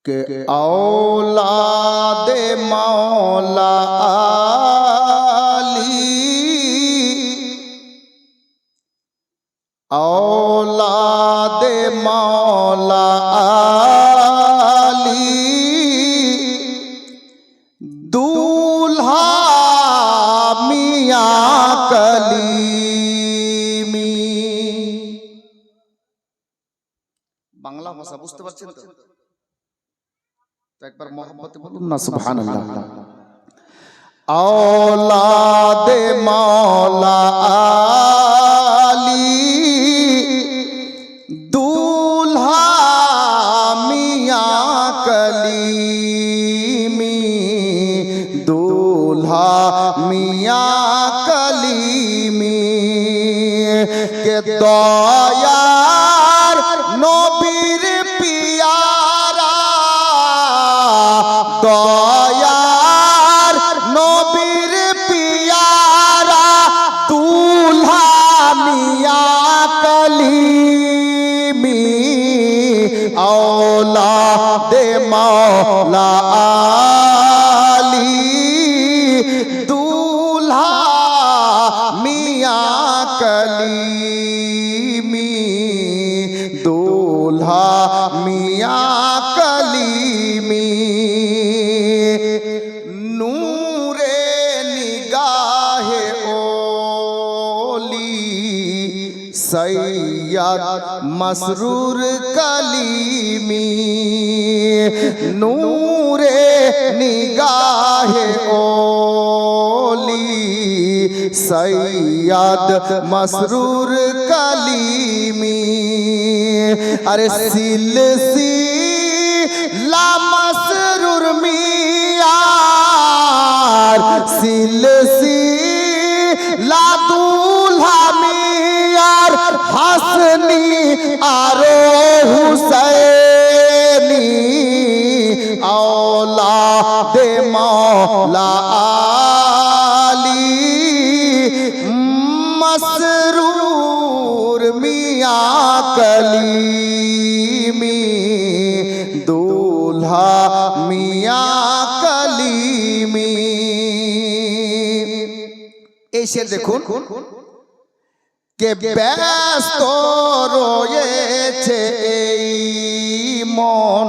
के औलाद मौला अली, औलाद मौला अली, दूल्हा मियां कलीमी। বাংলা ভাষা বুঝতে পারছেন তো? একবার মোহাম্মতে বলুন না সুবহানাল্লাহ। औलाद मौला अली, दूल्हा मियां कलीमी, दूल्हा मियां कलीमी के दयार नबीर पियारा, दयार नबीर पियारा, दूल्हा मियां कलीमी, औलाद मौला अली, दूल्हा मियां कलीमी, दूल्हा मियां कलीमी। नूरे निगाहे ओली सैयद मसरूर कलीमी, नूरे निगाहे ओली सैयद मसरूर कलीमी। अरे सिलसिला मसरूर मियार, सिलसिला दूल्हा मियार, हसनी आरो हुसैनी, औलाद मौला अली, मसरूर मियां कलीमी, दूल्हा मियां कलीमी। এই শের দেখুন কে ব্যস্ত রয়েছে এই মন,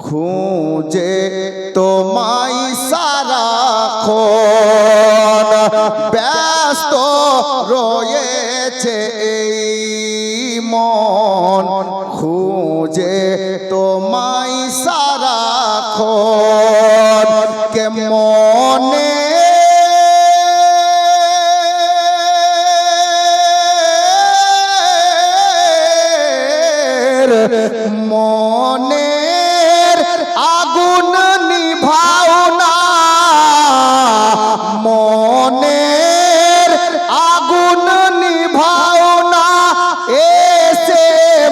খুঁজে তোমায় সারাক্ষণ, ব্যস্ত রয়েছে এই মন, খুঁজে তোমায় সারাক্ষণ কে মনে মনের আগুন নিভাও না, মনের আগুন নিভাও না, এসে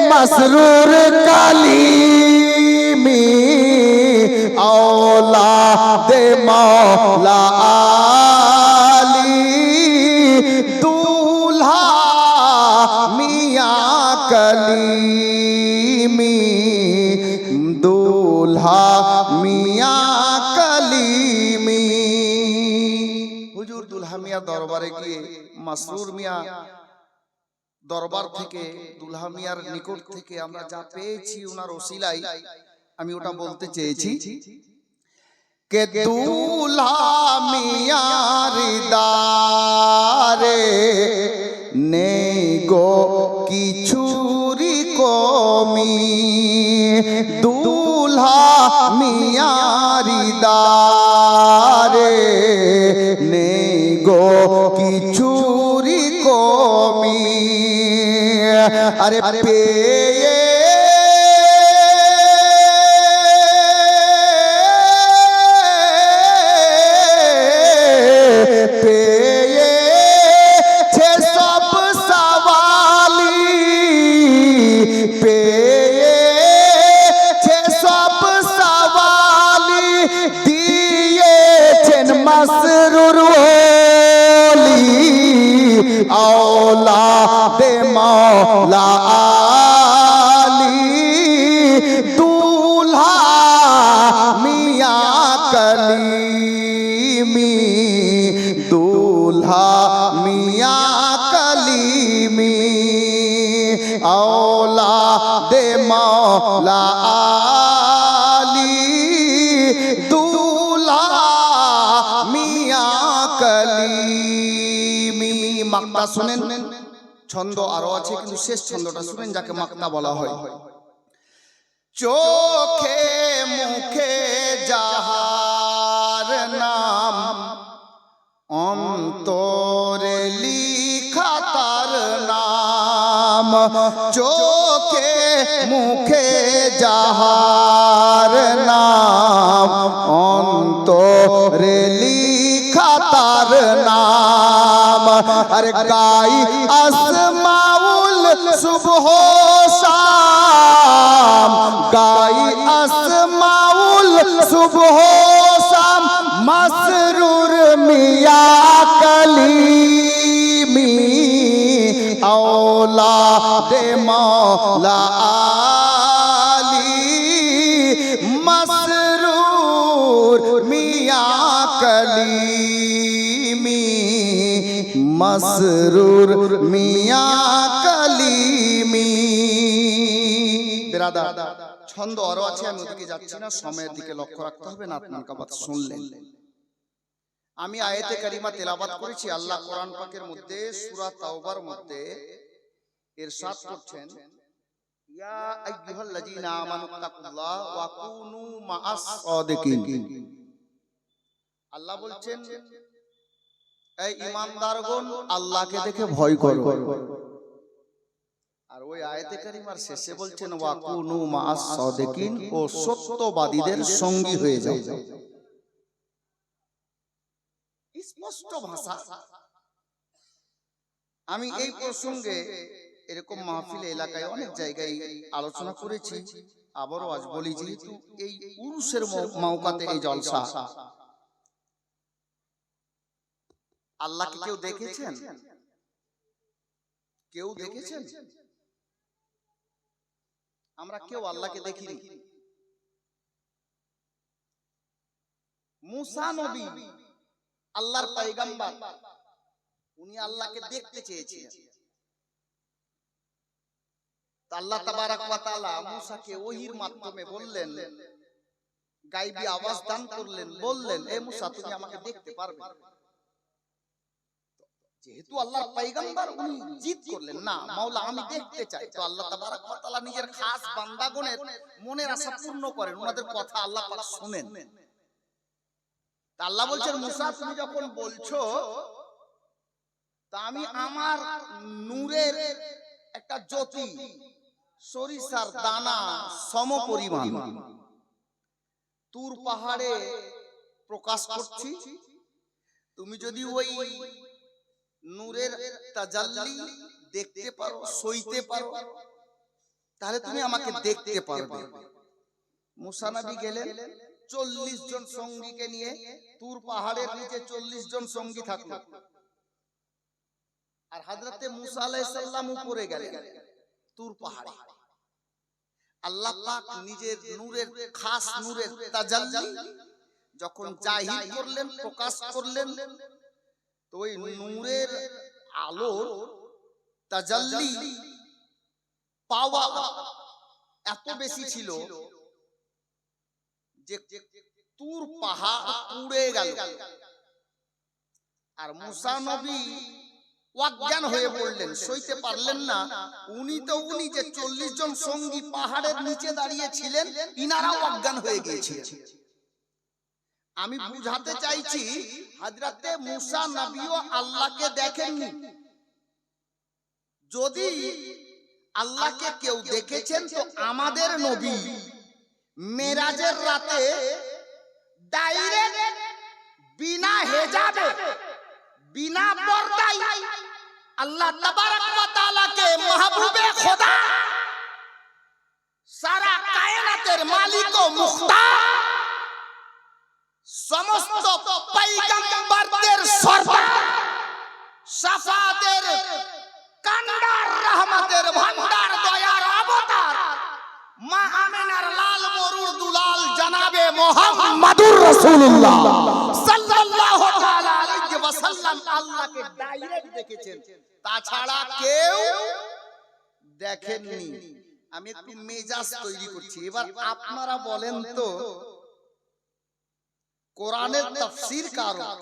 মসরুর কলীমি, औलाद मौला अली, दूल्हा मियां कलीमी, दूल्हा मियां कलीमी। হুজুর দুলহা মিয়া দরবারে গিয়ে মাসরুর মিয়া দরবার থেকে, দুলহা মিয়ার নিকট থেকে আমরা যা পেয়েছি ওনার ওসিলায় আমি ওটা বলতে চেয়েছি কে দুলহা মিয়ার দারে নেই গো কিছুরি কমি, দুলহা মিয়ার দারে নেই গো কিছুরি কমি। আরে পেয়ে পেয়েছে সব সওয়ালি, পেয়েছে সব সওয়ালি, দিয়েছেন মসরুর ওলি, औलाद मौला अली, दूल्हा औलादे मौला आली दूल्हा मियां कलीमी। মাকতা শুনেন, ছন্দ আরো আছে কিন্তু শেষ ছন্দটা শুনেন যাকে মাকতা বলা হয়। চোখে মুখে যাহার নাম অন্তরে লিখা তার নাম, চোখে মুখে যাহার নাম অন্তরে লিখা তার নাম। আরে গাই আসমাউল সুবহ শাম, গাই আসমাউল সুবহ শাম মাসরুর মিয়া কলিমি औलादे मौला आली मसरूर मियां कलीमी मसरूर मियां कलीमी। बिरादर ছন্দ আরো আছে, আমি ওদিকে যাচ্ছি না, সময়ের দিকে লক্ষ্য রাখতে হবে। নাতমান কাবাত শুনলেন, আমি আয়াতে কারিমা তেলাওয়াত করেছি। আল্লাহ কোরআন পাকের মধ্যে সূরা তাওবার মধ্যে ইরশাদ করছেন, ইয়া আইয়ুহাল্লাযীনা আমানুত্তাকুল্লাহ ওয়া কুনু মাআস সাদিকিন। আল্লাহ বলছেন, এই ঈমানদারগণ আল্লাহকে দেখে ভয় করো। আর ওই আয়াতে কারিমার শেষে বলছেন, ওয়া কুনু মাআস সাদিকিন, ও সত্যবাদীদের সঙ্গী হয়ে যাও। স্পষ্ট ভাষা। আমি এই প্রসঙ্গে এরকম মাহফিলে এলাকায় অনেক জায়গায় আলোচনা করেছি, আবারও আজ বলি, যেহেতু এই উরুসের মওকাতে এই জলসা, আল্লাহকে কেউ দেখেছেন? কেউ দেখেছেন? আমরা কেউ আল্লাহকে দেখিনি। মুসা নবী আল্লাহর পয়গম্বর, উনি আল্লাহকে দেখতে চেয়েছিলেন। আল্লাহ তাবারক ওয়া তাআলা মুসাকে ওহীর মাধ্যমে বললেন, গায়বী আওয়াজ দান করলেন, বললেন, এ মুসা তুমি আমাকে দেখতে পারবে? যেহেতু আল্লাহর পয়গম্বর, উনি জিদ করলেন, না মাওলা আমি দেখতে চাই। তো আল্লাহ তাবারক ওয়া তাআলা নিজের খাস বান্দাগণের মনের আশা পূর্ণ করেন, ওনাদের কথা আল্লাহ পাক শুনেন। আল্লাহ বলছেন, মুসা তুমি যখন বলছো, তা আমি আমার নূরের একটা জ্যোতি সরিষার দানা সমপরিমাণ তুর পাহাড়ে প্রকাশ করছি। তুমি যদি ওই নূরের তাজাল্লি দেখতে পারো, সইতে পারো, তাহলে তুমি আমাকে দেখতে পারবে। মুসা নবী গেলেন 40 জন সঙ্গীকে নিয়ে, তুর পাহাড়ের নিচে 40 জন সঙ্গী থাকলো। আর হযরতে মুসা আলাইহিস সালাম উপরে গেলেন তুর পাহাড়ে। আল্লাহ পাক নিজের নূরের, খাস নূরের তাজাল্লি যখন জাহির করলেন, প্রকাশ করলেন, তো ওই নূরের আলোর তাজাল্লি পাওয়া এত বেশি ছিল যে তুর পাহাড় পুড়ে গেল। আর মুসা নবী অজ্ঞান হয়ে পড়লেন, সইতে পারলেন না। উনি যে 40 জন সঙ্গী পাহাড়ের নিচে দাঁড়িয়ে ছিলেন, ইনারাও অজ্ঞান হয়ে গিয়েছিলেন। আমি বুঝাতে চাইছি, হযরতে মুসা নবীও আল্লাহকে দেখেননি। যদি আল্লাহকে কেউ দেখেছেন, তো আমাদের নবী মেরাজের রাতে ডাইরেক্ট বিনা হেজাবে, বিনা পর্দায় আল্লাহ তাবারক ওয়া তাআলাকে মাহবুবে খোদা, সারা কায়নাতের মালিক ও মুখতার, সমস্ত পয়গম্বরদের সরদার, শাফাতের কান্ডার, রহমতের ভান্ডার, দয়ার অবতার, মা আমিনার লাল মরুর দুলাল জনাবে মুহাম্মাদুর রাসূলুল্লাহ সাল্লাল্লাহু তাআলা আলাইহি ওয়াসাল্লাম আল্লাহকে ডাইরেক্ট দেখেছেন। তাছাড়া কেউ দেখেননি। আমি একটু মেজাজ তৈরি করছি। এবার আপনারা বলেন তো, কোরআনের তাফসীর কারক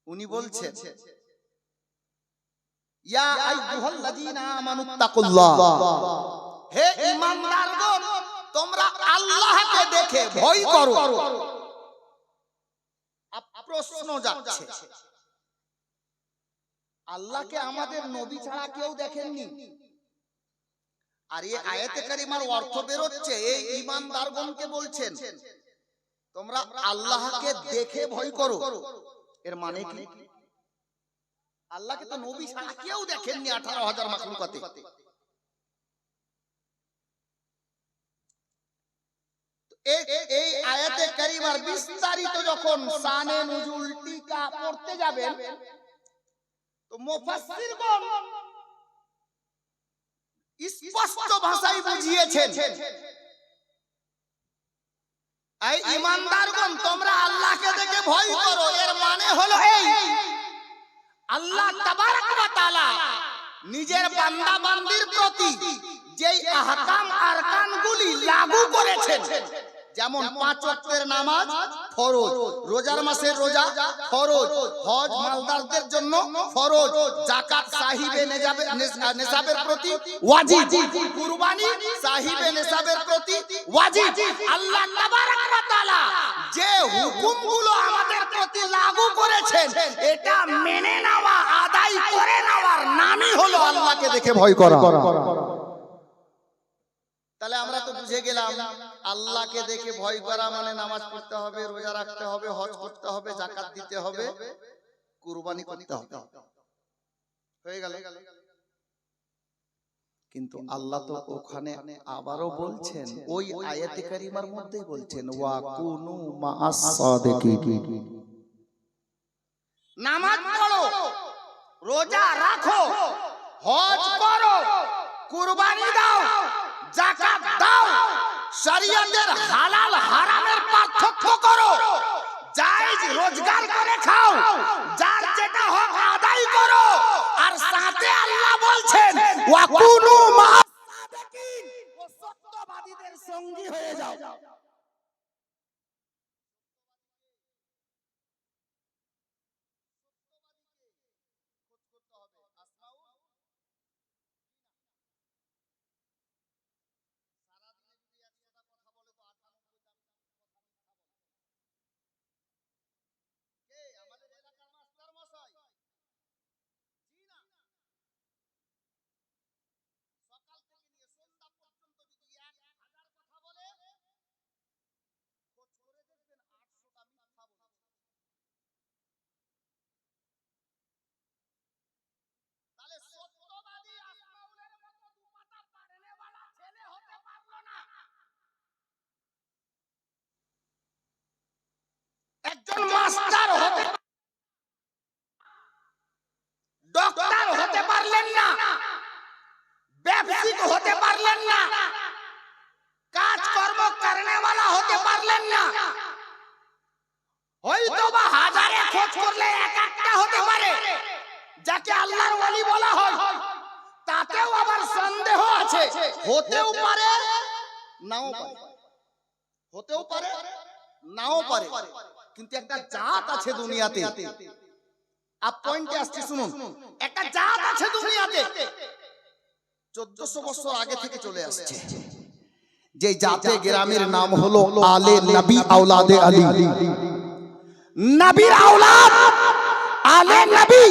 উনি বলছেন, ইয়া আইয়ুহাল্লাযীনা আমানুত্তাকুল্লাহ, হে ঈমানদারগণ তোমরা আল্লাহকে দেখে ভয় করো। প্রশ্ন যাচ্ছে, আল্লাহকে আমাদের নবী ছাড়া কেউ দেখেননি? আর এই আয়াতে কারিমার অর্থ বের হচ্ছে এই ঈমানদারগণকে বলছেন তোমরা আল্লাহকে দেখে ভয় করো। এর মানে কি? আল্লাহকে তো নবী ছাড়া কেউ দেখেননি 18,000 মাখলুকাতে। এই আয়াতে কারিমার বিস্তারিত যখন শানে নুজুল টিকা পড়তে যাবেন তো মুফাসসিরগণ স্পষ্ট ভাষায় বুঝিয়েছেন, এই ঈমানদারগণ তোমরা আল্লাহকে দেখে ভয় করো। এর মানে হলো এই, আল্লাহ তাবারক ওয়া তাআলা নিজের বান্দা বান্দির প্রতি যেই আহকাম আরকানগুলি লাগু করেছেন, যেমন 5 ওয়াক্তের নামাজ ফরজ, রোজার মাসের রোজা ফরজ, হজ মালদারদের জন্য ফরজ, যাকাত সাহিবে নেসাবের প্রতি ওয়াজিব, কুরবানি সাহিবে নেসাবের প্রতি ওয়াজিব। আল্লাহ তাবারক ওয়া তাআলা যে হুকুমগুলো আমাদের প্রতি লাগু করেছেন এটা মেনে নেওয়া, আদায় করে নেওয়ার নামই হলো আল্লাহকে দেখে ভয় করা। তাহলে আমরা তো বুঝে গেলাম আল্লাহকে দেখে ভয় করা মানে নামাজ পড়তে হবে, রোজা রাখতে হবে, হজ করতে হবে, যাকাত দিতে হবে, কুরবানি করতে হবে। হয়ে গেল। কিন্তু আল্লাহ তো ওখানে আবারও বলছেন, ওই আয়াতে কারিমার মধ্যেই বলছেন ওয়া কুনু মা'আস সাদিকিন, নামাজ পড়ো, রোজা রাখো, হজ করো, কুরবানি দাও, যাকাত দাও, শরীয়তের হালাল হারামের পার্থক্য করো, জায়েজ রোজগার করে খাও, যার যেটা হক আদায় করো। আর সাথে আল্লাহ বলছেন ওয়া কুনু মা'আস সাদিকিন, ও সত্যবাদীদের সঙ্গী হয়ে যাও। একজন মাস্টার হতে, ডক্টর হতে পারলেন না, ব্যবসায়িক হতে পারলেন না, কাজকর্ম করনেওয়ালা হতে পারলেন না, হয়তো বা হাজারে খোঁজ করলে এক একটা হতে পারে যাকে আল্লাহর ওলি বলা হয়, তাতেও আবার সন্দেহ আছে, হতেও পারে নাও পারে, হতেও পারে নাও পারে। কিন্তু একটা জাত আছে দুনিয়াতে, আপ পয়েন্টে আসছে শুনুন, একটা জাত আছে দুনিয়াতে 1400 বছর আগে থেকে চলে আসছে, যে জাতে গ্রামের নাম হলো আলে নবী আওলাদে আলী। নবীর আওলাদ আলে নবী,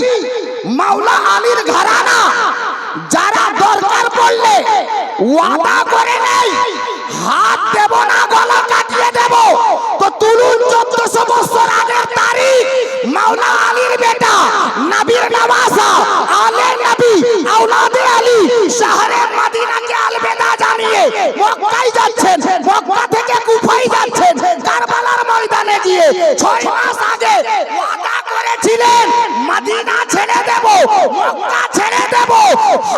মাওলা আলীর ঘরানা, যারা দরকার পড়লে ওয়াদা করে নেই হাত দেব না গলা কাটিয়ে দেব, তো তুলুন 1400 বছর আগের তারিখ। মাওলা আলীর বেটা নবীর নওয়াজা আলে নবী আওলাদে আলী শহরে মদিনাকে আলবিদা জানিয়ে মক্কায় যাচ্ছেন, মক্কা থেকে কুফায় যাচ্ছেন, কারবালার ময়দানে গিয়ে 6 মাস আগে ওয়াদা করেছিলেন মদিনা ছেড়ে দেব, মক্কা ছেড়ে দেব,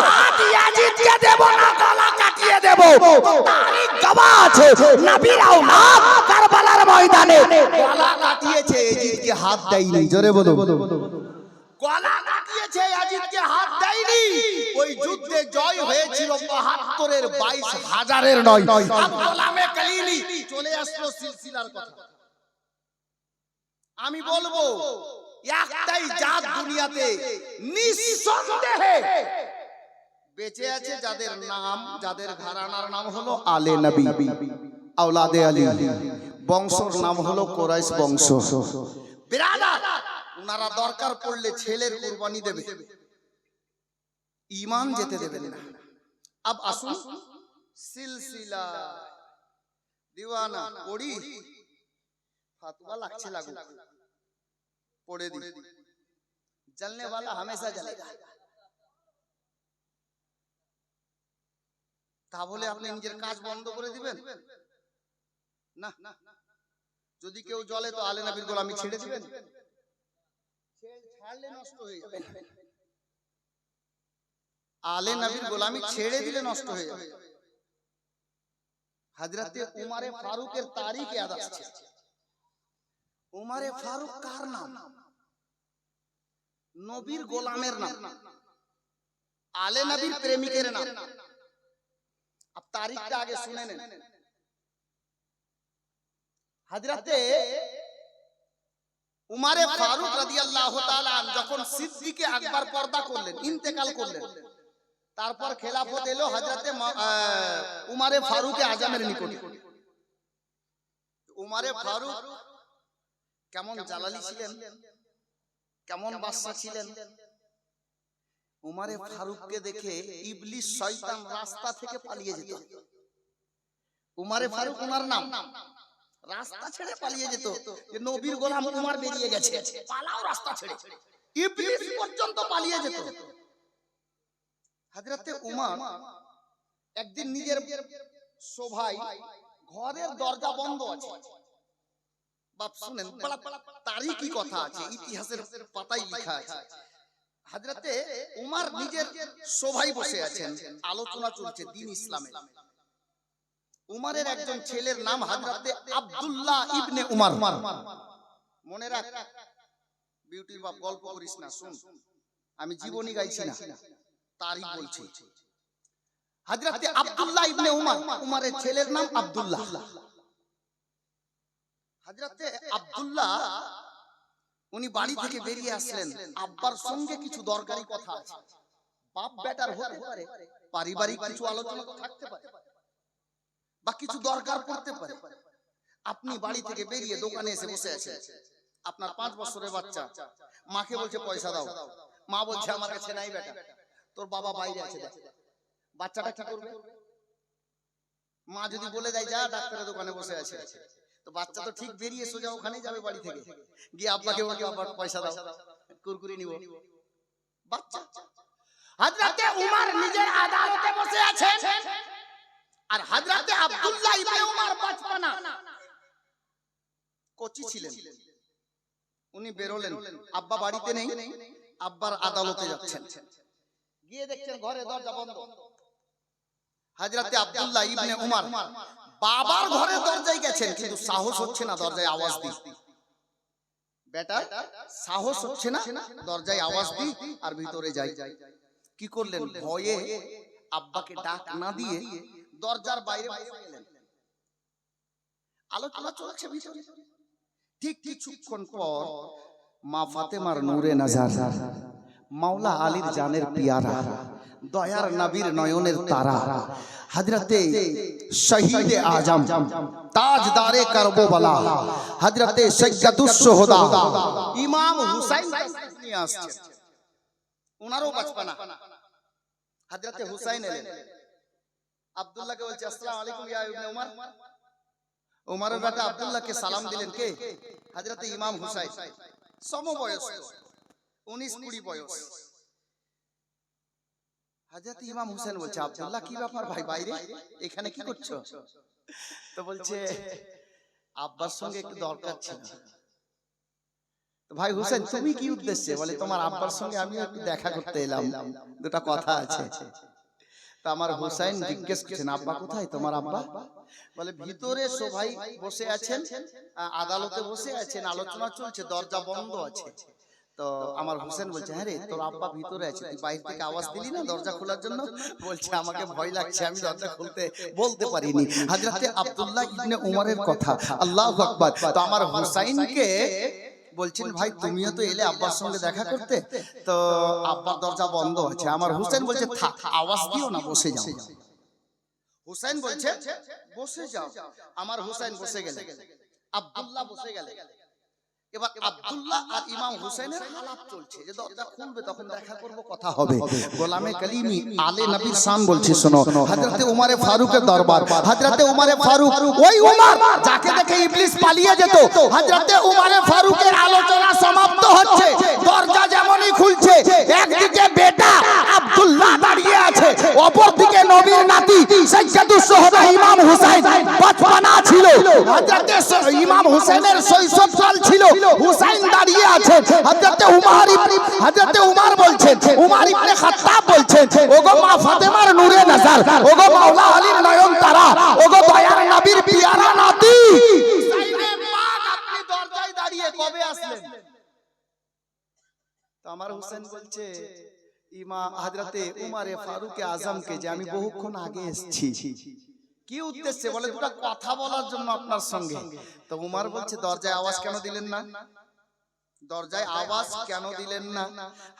হাত ইয়াজিদকে দেব না গলা কাটিয়ে দেব। তারিখ গওয়া আছে, নবীর আওলাদ কারবালার ময়দানে গলা কাটিয়েছে, ইয়াজিদকে হাত দেয়নি। জোরে বলো, গলা কাটিয়েছে, ইয়াজিদকে হাত দেয়নি। ওই যুদ্ধে জয় হয়েছিল ৭২-এর ২২,০০০-এর নয়। গোলামে কালিমি চলে আসলো সিলসিলার কথা। আমি বলবো একটাই জাত দুনিয়াতে নিঃসন্দেহে বেঁচে আছে, যাদের নাম, যাদের ঘরানার নাম হলো আলে নবী, আওলাদে আলী, বংশর নাম হলো কুরাইশ বংশ। বিরাদার, উনারা দরকার পড়লে ছেলের কুরবানি দেবে, ঈমান যেতে দেবেন না। আব আসুন সিলসিলা দিওয়ানা পড়ি, ফাতোয়া লাগছে লাগুক, পড়ে দি। জলনে वाला हमेशा जलेगा। তাহলে আপনি নিজের কাজ বন্ধ করে দিবেন না? যদি কেউ জ্বলে তো আলে নবীর গোলামি ছেড়ে দিবেন? ছাড়লে নষ্ট হয়ে যাবে। আলে নবীর গোলামি ছেড়ে দিলে নষ্ট হয়ে যাবে। হযরতে উমরে ফারুকের তারিখ याद আসছে। উমরে ফারুক কার নাম? নবীর গোলামের নাম, আলে নবীর প্রেমিকের নাম। अब तारीखটা আগে শুনে নেন। হযরতে উমরে ফারুক রাদিয়াল্লাহু তাআলা যখন সিদ্দিকে আকবর পর্দা করলেন, ইন্তেকাল করলেন, তারপর খেলাফত এলো হযরতে উমরে ফারুক আজমের নিকটে। উমরে ফারুক কেমন জালালি ছিলেন, কেমন বাদশা ছিলেন। উমরে ফারুককে দেখে ইবলিস শয়তান রাস্তা থেকে পালিয়ে যেত। উমরে ফারুক ওনার নাম, রাস্তা ছেড়ে পালিয়ে যেত যে নবীর গোলাম উমর বেরিয়ে গেছে, পালাও রাস্তা ছেড়ে। ইবলিস পর্যন্ত পালিয়ে যেত। হযরতে উমর একদিন নিজের শোভায় ঘরের দরজা বন্ধ আছে। বাপ শুনেন, বড় তারিখী কথা আছে, ইতিহাসের পাতায় লেখা আছে। হযরতে উমর নিজের শোভায় বসে আছেন, আলোচনা চলছে দ্বীন ইসলামের। উমরের একজন ছেলের নাম হযরতে আব্দুল্লাহ ইবনে উমর। মনে রাখ, বিউটির বাপ গল্প করিস না, শুন, আমি জীবনী গাইছি না, তারিখ বলছি। হযরতে আব্দুল্লাহ ইবনে উমর, উমরের ছেলের নাম আব্দুল্লাহ। হযরতে আব্দুল্লাহ উনি বাড়ি থেকে বেরিয়ে আসলেন, আব্বার সঙ্গে কিছু দরকারি কথা আছে। বাপ বেটার হতে পারে, পারিবারিক কিছু আলোচনা তো থাকতে পারে, বা কিছু দরকার পড়তে পারে। আপনি বাড়ি থেকে বেরিয়ে দোকানে এসে বসে আছেন, আপনার 5 বছরের বাচ্চা, মাকে বলছে পয়সা দাও, মা বলছে আমার কাছে নাই বেটা, তোর বাবা বাইরে আছে, দেখ বাচ্চাটা কি করবে? মা যদি বলে দেয় যা ডাক্তারের দোকানে বসে আছে, তো বাচ্চা তো ঠিক বেরিয়ে সোজা ওখানেই যাবে, বাড়ি থেকে গিয়ে আব্বাকে বলবে আব্বা পয়সা দাও, কুরকুরি নিব। বাচ্চা। হযরতে উমর নিজের আদালতে বসে আছেন, আর হযরতে আব্দুল্লাহ ইবনে উমর বাচপানা কোচি ছিলেন। উনি বেরোলেন, আব্বা বাড়িতে নেই, আব্বার আদালতে যাচ্ছেন। গিয়ে দেখছেন ঘরে দরজা বন্ধ। হযরতে আব্দুল্লাহ ইবনে উমর বাবার ঘরে দরজায় গেছেন, কিন্তু সাহস হচ্ছে না দরজায় আওয়াজ দি। বেটা সাহস হচ্ছে না দরজায় আওয়াজ দি আর ভিতরে যাই। কি করলেন? ভয়ে আব্বাকে ডাক না দিয়ে দরজার বাইরে বসে গেলেন। আলোচনা চলছে ভিতরে। ঠিক কিছুক্ষণ পর মা ফাতেমার নূরে নজর, মাওলা আলীর জানের পিয়ারা, দয়ার নবীর নয়নের তারা, হযরতে শহীদে আজম তাজদারে কারবালা, হযরতে সৈয়দুস শুহাদা ইমাম হুসাইন নিয়ে আসছেন। ওনারও বাচপানা। হযরতে হুসাইন এলেন, আব্দুল্লাহকে বলছে আসসালামু আলাইকুম ইয়া ইবনে উমর। উমরের বেটা আব্দুল্লাহকে সালাম দিলেন কে? হযরতে ইমাম হুসাইন, সমবয়স্ক, 19-20 বয়স। হযরতে ইমাম হুসাইন বলছে আব্দুল্লাহ কি ব্যাপার ভাই, বাইরে এখানে কি করছো? তো বলছে আব্বার সঙ্গে একটু দরকার ছিল। তো ভাই হুসাইন তুমি কি উদ্দেশ্যে? বলে তোমার আব্বার সঙ্গে আমি একটু দেখা করতে এলাম, দুটো কথা আছে। তো আমার হুসাইন জিজ্ঞেস করছেন আব্বা কোথায় তোমার আব্বা? বলে ভিতরে সবাই বসে আছেন, আদালতে বসে আছেন, আলোচনা চলছে, দরজা বন্ধ আছে। তো আমার হোসেন বলছে, হ্যাঁ রে, তোর আব্বা ভিতরে আছে, তুই বাইরে থেকে আওয়াজ দিলি না দরজা খোলার জন্য? বলছে, আমাকে ভয় লাগছে, আমি দরজা খুলতে বলতে পারিনি। হযরতে আব্দুল্লাহ ইবনে উমরের কথা, আল্লাহু আকবার। তো আমার হুসাইনকে বলছেন, ভাই তুমিও তো এলে আব্বার সঙ্গে দেখা করতে, তো আব্বার দরজা বন্ধ আছে। আমার হুসেন বলছে, থাক, আওয়াজ দিও না, বসে যাও। হুসাইন বলছে, বসে যাও। আমার হুসাইন বসে গেলে, আব্দুল্লাহ বসে গেলে। এবার আব্দুল্লাহ আর ইমাম হুসাইনের হালাত চলছে যে দরজা খুলবে, তখন দেখা করব, কথা হবে। গোলামে কালিমি আলে নবীর শান বলছি, শোনো। হযরতে উমরে ফারুকের দরবার, হযরতে উমরে ফারুক, ওই উমর যাকে দেখে ইবলিস পালিয়ে যেত, হযরতে উমরে ফারুকের আলোচনা সমাপ্ত হচ্ছে, দরজা যেমনই খুলছে, একদিকে বেটা আব্দুল্লাহ দাঁড়িয়ে আছে, অপরদিকে নবীর নাতি সাইয়্যিদুশ শুহাদা ইমাম হুসাইন বাচপানা ছিল। হযরতে ইমাম হুসাইনের শৈশবকাল ছিল, হুসাইন দাঁড়িয়ে আছেন। হযরতে উমর বলছেন, উমর ইবনে খাত্তাব বলছেন, ওগো মা ফাতেমার নূরে নজর, ওগো মাওলা আলীর নয়ন তারা, ওগো দয়ার নবীর পিয়ারা নাতি হুসাইনের মা, আপনি দরজায় দাঁড়িয়ে কবে আসলেন? তো আমার হুসাইন বলছে, হযরতে উমরে ফারুক আজমকে, যে আমি বহুক্ষণ আগে এসেছি। কি উদ্দেশ্যে? বলে, দুটো কথা বলার জন্য আপনার সঙ্গে। তো উমর বলছে, দরজায় আওয়াজ কেন দিলেন না? দরজায় আওয়াজ কেন দিলেন না?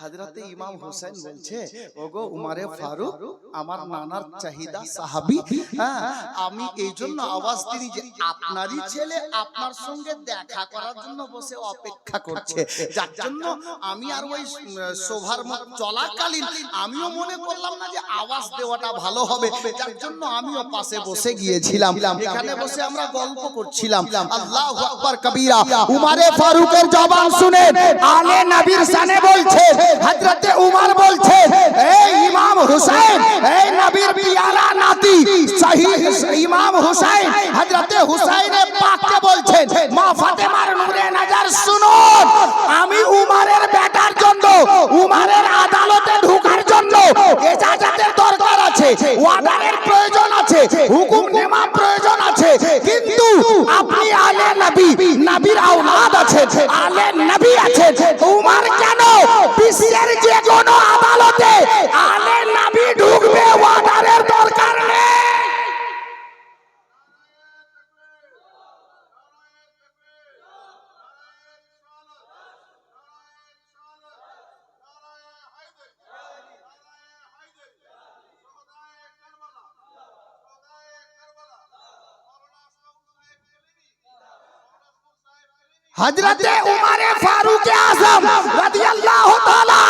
হযরতে ইমাম হোসেন বলছে, ওগো উমরে ফারুক, আমার নানার চাহিদা সাহাবী, আমি এই জন্য আওয়াজ দিই যে আপনারই ছেলে আপনার সঙ্গে দেখা করার জন্য বসে অপেক্ষা করছে, যার জন্য আমি আর ওই শোভার চলাকালীন আমিও মনে করলাম না যে আওয়াজ দেওয়াটা ভালো হবে, যার জন্য আমিও পাশে বসে গিয়েছিলাম, এখানে বসে আমরা গল্প করছিলাম। আল্লাহু আকবার কবীরা। উমরে ফারুকের জবান শুনে আলে নবীর শানে বলছে, হযরতে উমর বলছে, এই ইমাম হুসাইন, এই নবীর পিয়ারা নাতি শহীদ ইমাম হুসাইন, হযরতে হুসাইনে পাককে বলছেন, মা ফাতেমার নূরে নজর শুনুন, আমি উমরের বেটার জন্য, উমরের আদালতে ঢোকার জন্য ইজাজতের দরকার আছে, ওয়াদারের প্রয়োজন আছে, হুকুম নেওয়া প্রয়োজন আছে, কিন্তু আপনি আলে নবী, নবীর আওলাদ আছেন, আলে নবী আছেন, উমর কেন বিশ্বের যে কোনো আদালতে আলে নবী ঢুকবে, ওয়াদারের দরকার নেই। হযরতে উমরে ফারুক আজম রাদিয়াল্লাহু তাআলা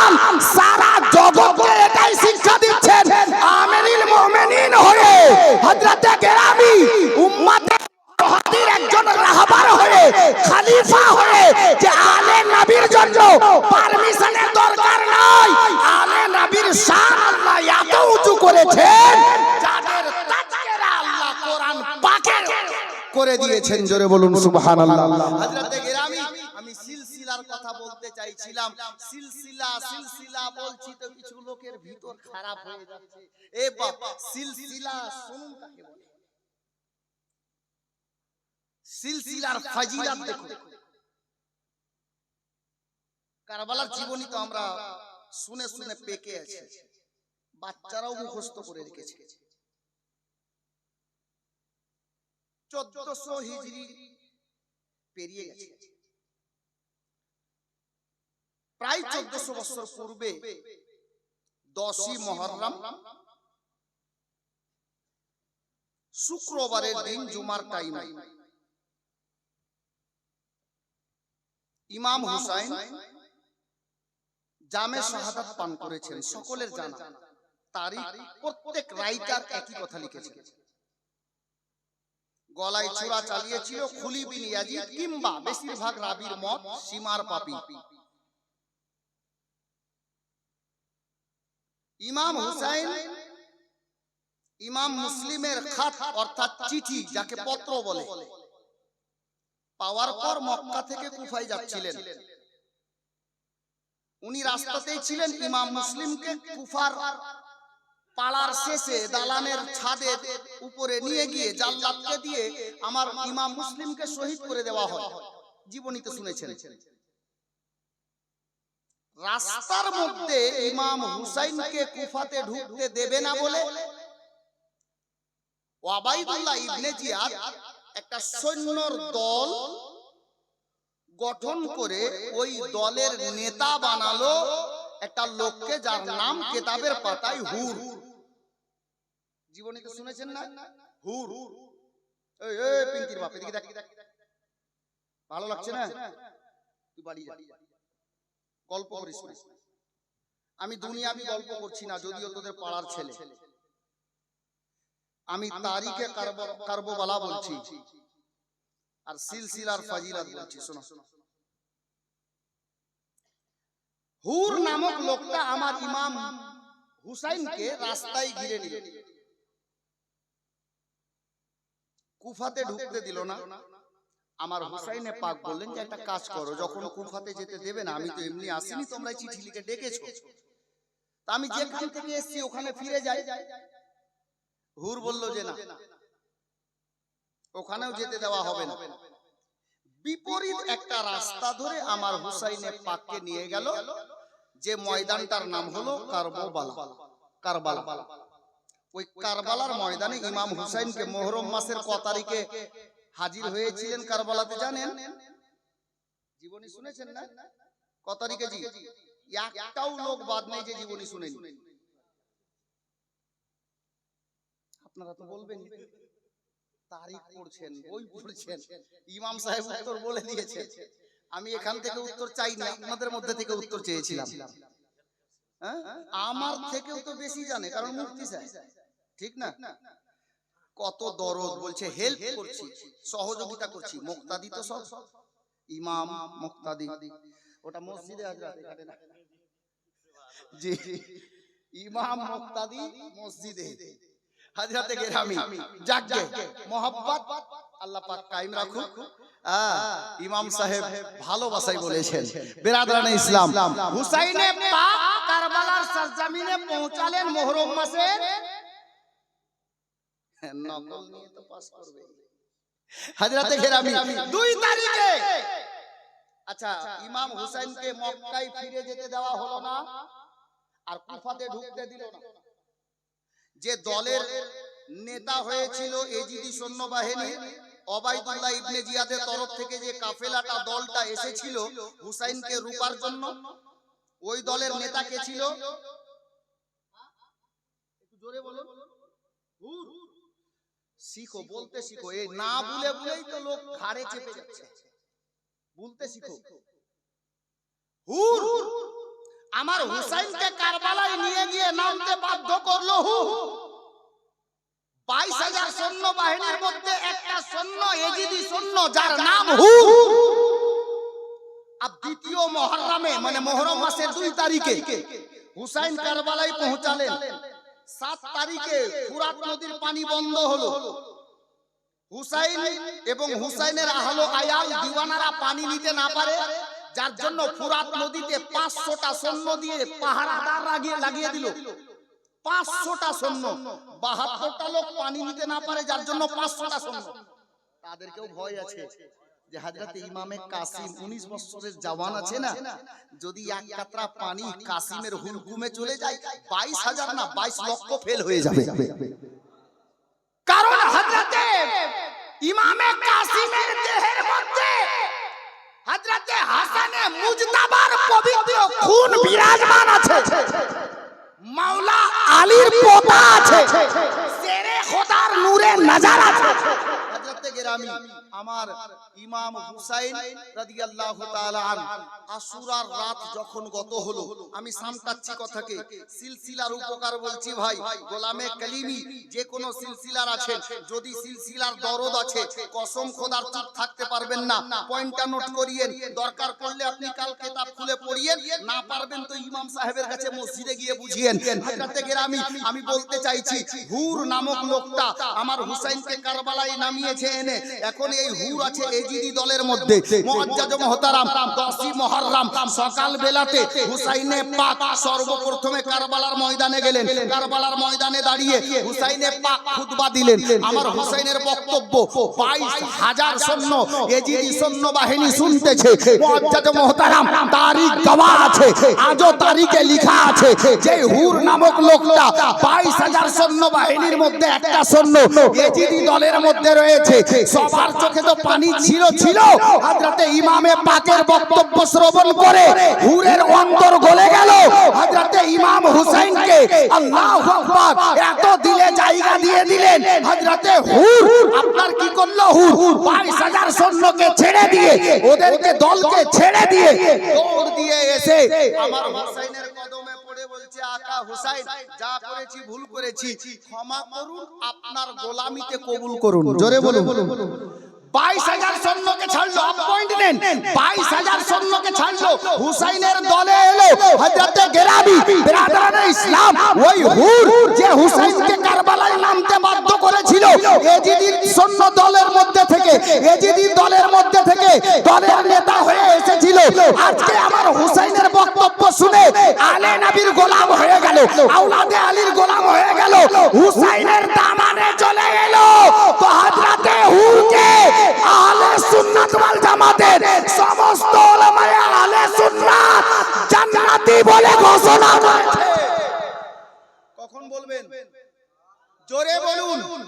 সারা জগৎকে এটাই শিক্ষা দিচ্ছেন, আমিরুল মুমিনিন হয়ে, হযরতে গেরামি উম্মতের মুহাদ্দির একজন রাহবার হয়ে, খলিফা হয়ে, যে আলে নবীর জন্য পারমিশনের দরকার নাই, আলে নবীর শান আল্লাহ এত উঁচু করেছেন, যাদের তাজকিরা আল্লাহ কোরআন পাকে করে দিয়েছেন। জোরে বলুন সুবহানাল্লাহ। হযরতে গেরামি, আমি সিলসিলার কথা বলতে চাইছিলাম, সিলসিলা বলছি তো কিছু লোকের ভিতর খারাপ হয়ে যাচ্ছে। এ বাবা, সিলসিলা শুনুন কাকে বলে, সিলসিলার ফজিলত দেখুন। কারবালার জীবনী তো আমরা শুনে শুনে পেকে আছি, বাচ্চারাও মুখস্থ করে রেখেছে। 1400 হিজরি পেরিয়ে গেছে, প্রায় 1400 বছর পূর্বে 10ই মুহররম শুক্রবারের দিন, জুমার টাইম, ইমাম হুসাইন জামে শাহাদাত পান করেছেন। সকলের জানা তারিখ, প্রত্যেক রাইটার একই কথা লিখেছেন। গলায় ছোরা চালিয়েছিল খুলি বিন ইয়াজিদ, কিংবা বেশিরভাগ রাবির মত সীমার পাপী। ইমাম হুসাইন ইমাম মুসলিমের খাত অর্থাৎ চিঠি, যাকে পত্র বলে, পাওয়ার পর মক্কা থেকে কুফায় যাচ্ছিলেন। উনি রাস্তাতেই ছিলেন, ইমাম মুসলিমকে কুফার পাড়ার শেষে দালানের ছাদের উপরে নিয়ে গিয়ে জাল্লাদকে দিয়ে আমার ইমাম মুসলিমকে শহীদ করে দেওয়া হয়। জীবনীতে শুনেছেন। রাস্তার মধ্যে ইমাম হুসাইনকে কুফাতে ঢুকতে দেবে না বলে ওবাইদুল্লাহ ইবনে জিয়াদ একটা সৈন্যর দল গঠন করে ওই দলের নেতা বানালো একটা লোককে, যার নাম কিতাবের পাতায় হুর। জীবনীতে শুনেছেন না হুর? এই এই পিঙ্কির বাপ, এদিকে দেখ, ভালো লাগছে না? তুই বাড়ি যা, গল্প করিস না। আমি দুনিয়াবি গল্প করছি না, যদিও তোদের পাড়ার ছেলে। আমি তারিখে কারবালা বলছি আর সিলসিলার ফাজিলাত বলছি। শোনো, হুর নামক লোকটা আমার ইমাম হুসাইনকে রাস্তায় ঘিরে নিল, কুফাতে ঢুকতে দিল না। আমার হুসাইনে পাক বললেন যে একটা কাজ করো, যখন কুফাতে যেতে দেবে না, আমি তো এমনি আসিনি, তোমরা চিঠি লিখে ডেকেছো, তা আমি যেখান থেকে এসেছি ওখানে ফিরে যাই। হুর বলল যে না, ওখানেও যেতে দেওয়া হবে না। বিপরীত একটা রাস্তা ধরে আমার হুসাইনে পাককে নিয়ে গেল, যে ময়দানটার নাম হলো কারবালা। ওই কারবালার ময়দানে ইমাম হুসাইনকে মুহররম মাসের ক তারিখে হাজির হয়েছিলেন কারবালাতে জানেন? জীবনী শুনেছেন না? ক তারিখে? জি, একটাও লোক বাদ নেই যে জীবনী শুনেনি। আপনারা তো বলবেন তারিখ পড়ছেন, বই পড়ছেন, ইমাম সাহেব উত্তর বলে দিয়েছেন। আমি এখান থেকে উত্তর চাইনি, আপনাদের মধ্যে থেকে উত্তর চেয়েছিলাম। আমার থেকেও তো বেশি জানে, কারণ মুফতি সাহেব, ঠিক না? কত দরদ, বলছে হেল্প করছি, সহযোগিতা করছি। মুক্তাদি তো সব ইমাম মুক্তাদি, ওটা মসজিদে হাজরাতে কাটে না। জি, ইমাম মুক্তাদি মসজিদে হাজরাতে গেরামি। জাগে মোহাব্বত আল্লাহ পাক কায়েম রাখুক। ইমাম সাহেব ভালোবাসাই বলেছেন। বেরাদরানে ইসলাম, হুসাইনে পাক কারবালার সরজমিনে পৌঁছালেন মুহররম মাসে। নকল নিয়ে তো পাস করবে হাজরাতে গেরামি 2 তারিখে। আচ্ছা, ইমাম হুসাইনকে মক্কায় ফিরে যেতে দেওয়া হলো না, আর কুফাতে ঢুকতে দিল না। যে দলের নেতা হয়েছিল এজিদি সৈন্যবাহিনী, ওবাইদুল্লাহ ইবনে জিয়াদের তরফ থেকে যে কাফেলাটা দলটা এসেছিল হুসাইনকে রুকার জন্য, ওই দলের নেতা কে ছিল? একটু জোরে বলো। হুর। শিখো, বলতে শিখো। এই না বলে বলেই তো লোক ঘাড়ে চেপে যাচ্ছে। বলতে শিখো। হুর আমার হুসাইনকে কারবালায় নিয়ে গিয়ে নামতে বাধ্য করলো। হুর 22,000 সৈন্য বাহিনীর মধ্যে একটা সৈন্য এজিদি সৈন্য, যার নাম হুর। আর দ্বিতীয় মুহররমে, মানে মুহররম মাসের 2 তারিখে হুসাইন কারবালায় পৌঁছালেন। 7 তারিখে ফুরাত নদীর পানি বন্ধ হলো। হুসাইন এবং হুসাইনের আহলো আয়াল দিওয়ানারা পানি নিতে না পারে, যার জন্য ফুরাত নদীতে 500টা সৈন্য দিয়ে পাহারাদার লাগিয়ে দিল। 500টা সৈন্য, 72টা লোক পানি নিতে না পারে, যার জন্য 500টা সৈন্য। তাদেরকেও ভয় আছে যে হযরত ইমামে কাসিম 19 বছরের জওয়ান আছে না, যদি এক কাতরা পানি কাসিমের হুলকুমে চলে যায়, 22,000 না 22 লক্ষ ফেল হয়ে যাবে। কারণ হযরত ইমামে কাসিমের দেহের মধ্যে হযরত হাসানে মুজতাবার পবিত্র খুন বিরাজমান আছে, মাওলা আলীর পোতা আছে, শেরে খোদার নূরে নজর আছে। হযরত গেরামি আমার ইমাম হুসাইন রাদিয়াল্লাহু তাআলা আনহু আশুরার রাত যখন গত হলো, আমি সামটাচ্ছি কথাকে, সিলসিলার উপকার বলছি ভাই। গোলামে কালিমি যে কোনো সিলসিলার আছেন, যদি সিলসিলার দরদ আছে, কসম খোদার চুপ থাকতে পারবেন না। পয়েন্টটা নোট করিয়েন, দরকার পড়লে আপনি কাল কিতাব খুলে পড়িয়েন, না পারবেন তো ইমাম সাহেবের কাছে মসজিদে গিয়ে বুঝিয়েন। হযরত গেরামি আমি বলতে চাইছি, হুর নামক লোকটা আমার হুসাইনকে কারবালায় নামিয়েছে এনে এখন এই হুর আছে এজিদি দলের মধ্যে। মুআজ্জাজ মুহতারাম 10ই মুহররম সকাল বেলাতে হুসাইনে পাক সর্বপ্রথমে কারবালার ময়দানে গেলেন। কারবালার ময়দানে দাঁড়িয়ে হুসাইনে পাক খুতবা দিলেন। আমার হুসাইনের বক্তব্য 22,000 সৈন্য এজিদি সৈন্য বাহিনী শুনতেছে। মুআজ্জাজ মুহতারাম তারিখ দেওয়া আছে, আজও তারিখে লেখা আছে যে হুর নামক লোকটা 22,000 সৈন্য বাহিনীর মধ্যে একটা সৈন্য এজিদি দলের মধ্যে রয়েছে। সবার চোখে তো পানি ছিল। হযরতে ইমামে পাকের বক্তব্য শ্রবণ করে হুরের অন্তর গলে গেল। হযরতে ইমাম হুসাইনকে আল্লাহু আকবার এত দিলে জায়গা দিয়ে দিলেন। হযরতে হুর আপনার কি করলো? হুর 22,000 সৈন্যকে ছেড়ে দিয়ে, ওদেরকে দলকে ছেড়ে দিয়ে দৌড় দিয়ে এসে আমার হুসাইনের কদমে পড়ে বলছে, আকা হুসাইন, যা করেছি ভুল করেছি, ক্ষমা করুন, আপনার গোলামিতে কবুল করুন। জোরে বলুন। 22,000 সৈন্যকে ছাড়লো, অ্যাপয়েন্টমেন্ট 22,000 সৈন্যকে ছাড়লো, হুসাইনের দলে এলো হযরতে গেরাবি বিরাদরানে ইসলাম। ওই হুর যে হুসাইনকে কারবালায় নামতে বাধ্য করেছিল, এজিদির সৈন্য দলের মধ্যে থেকে, এজিদির দলের মধ্যে থেকে দলের নেতা হয়ে এসেছিল। আজকে আমার হুসাইনের বক্তব্য শুনে আলে নবীর গোলাম হয়ে গেল, আওলাদে আলীর গোলাম হয়ে গেল, হুসাইনের দামানে চলে এলো। তো হযরতে হুরকে আহলে সুন্নাত ওয়াল জামাতের সমস্ত উলামায়ে আহলে সুন্নাত জান্নাতি বলে ঘোষণা করেছে। কখন বলবেন? জোরে বলুন।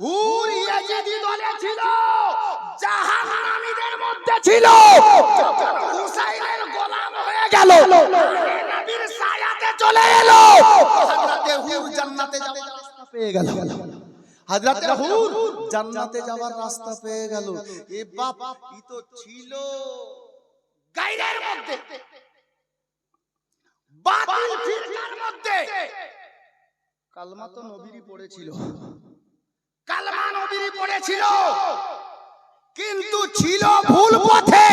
হুর ইয়াজিদি দলে ছিল, জাহান্নামীদের মধ্যে ছিল। হুসাইনের গোলাম হয়ে গেল, নবীর সায়াতে চলে এলো। হযরতে হুর জান্নাতে যাওয়ার রাস্তা পেয়ে গেল। হযরতে হুর জান্নাতে যাওয়ার রাস্তা পেয়ে গেল। এ বাপ, ই তো ছিল গায়রের মধ্যে, বাতিল ফিরকার মধ্যে। কালমা তো নবীরই পড়েছিল, কালমা নবীরই পড়েছিল, কিন্তু ছিল ভুল পথে।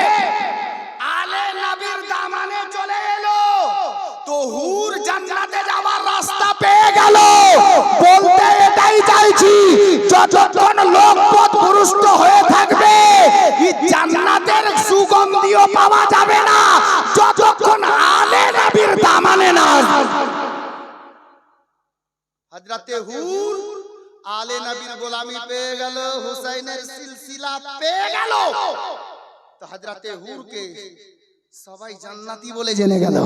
আলে নবীর দামানে চলে এলো, তো হুর জান্নাতে যাওয়ার রাস্তা পেয়ে গেল। বলতে এটাই চাইছি, যতক্ষণ লোক পথভ্রষ্ট হয়ে থাকবে এই জান্নাতের সুগন্ধিও পাওয়া যাবে না, যতক্ষণ আলে নবীর দামানে না। হযরতে হুর আলে নবীর গোলামি পেয়ে গেল, হুসাইনের সিলসিলা পেয়ে গেল। তো হযরতে হুরকে সবাই জান্নাতি বলে জেনে গেল,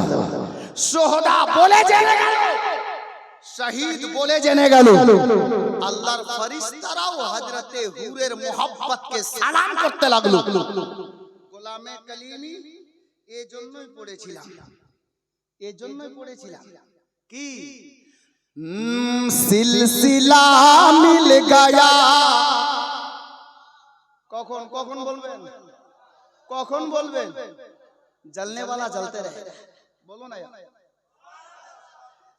শোহদা বলে জেনে গেল, শহীদ বলে জেনে গেল। আল্লাহর ফেরেশতারাও হযরতে হুরের মোহাব্বতকে সালাম করতে লাগলো। গোলামে কালিমি এজন্যই পড়েছিলাম, এজন্যই পড়েছিলাম কি সিলসিলা মিল গায়া। কখন কখন বলবেন? কখন বলবেন? জলনে वाला जलते रहे, बोलो ना यार।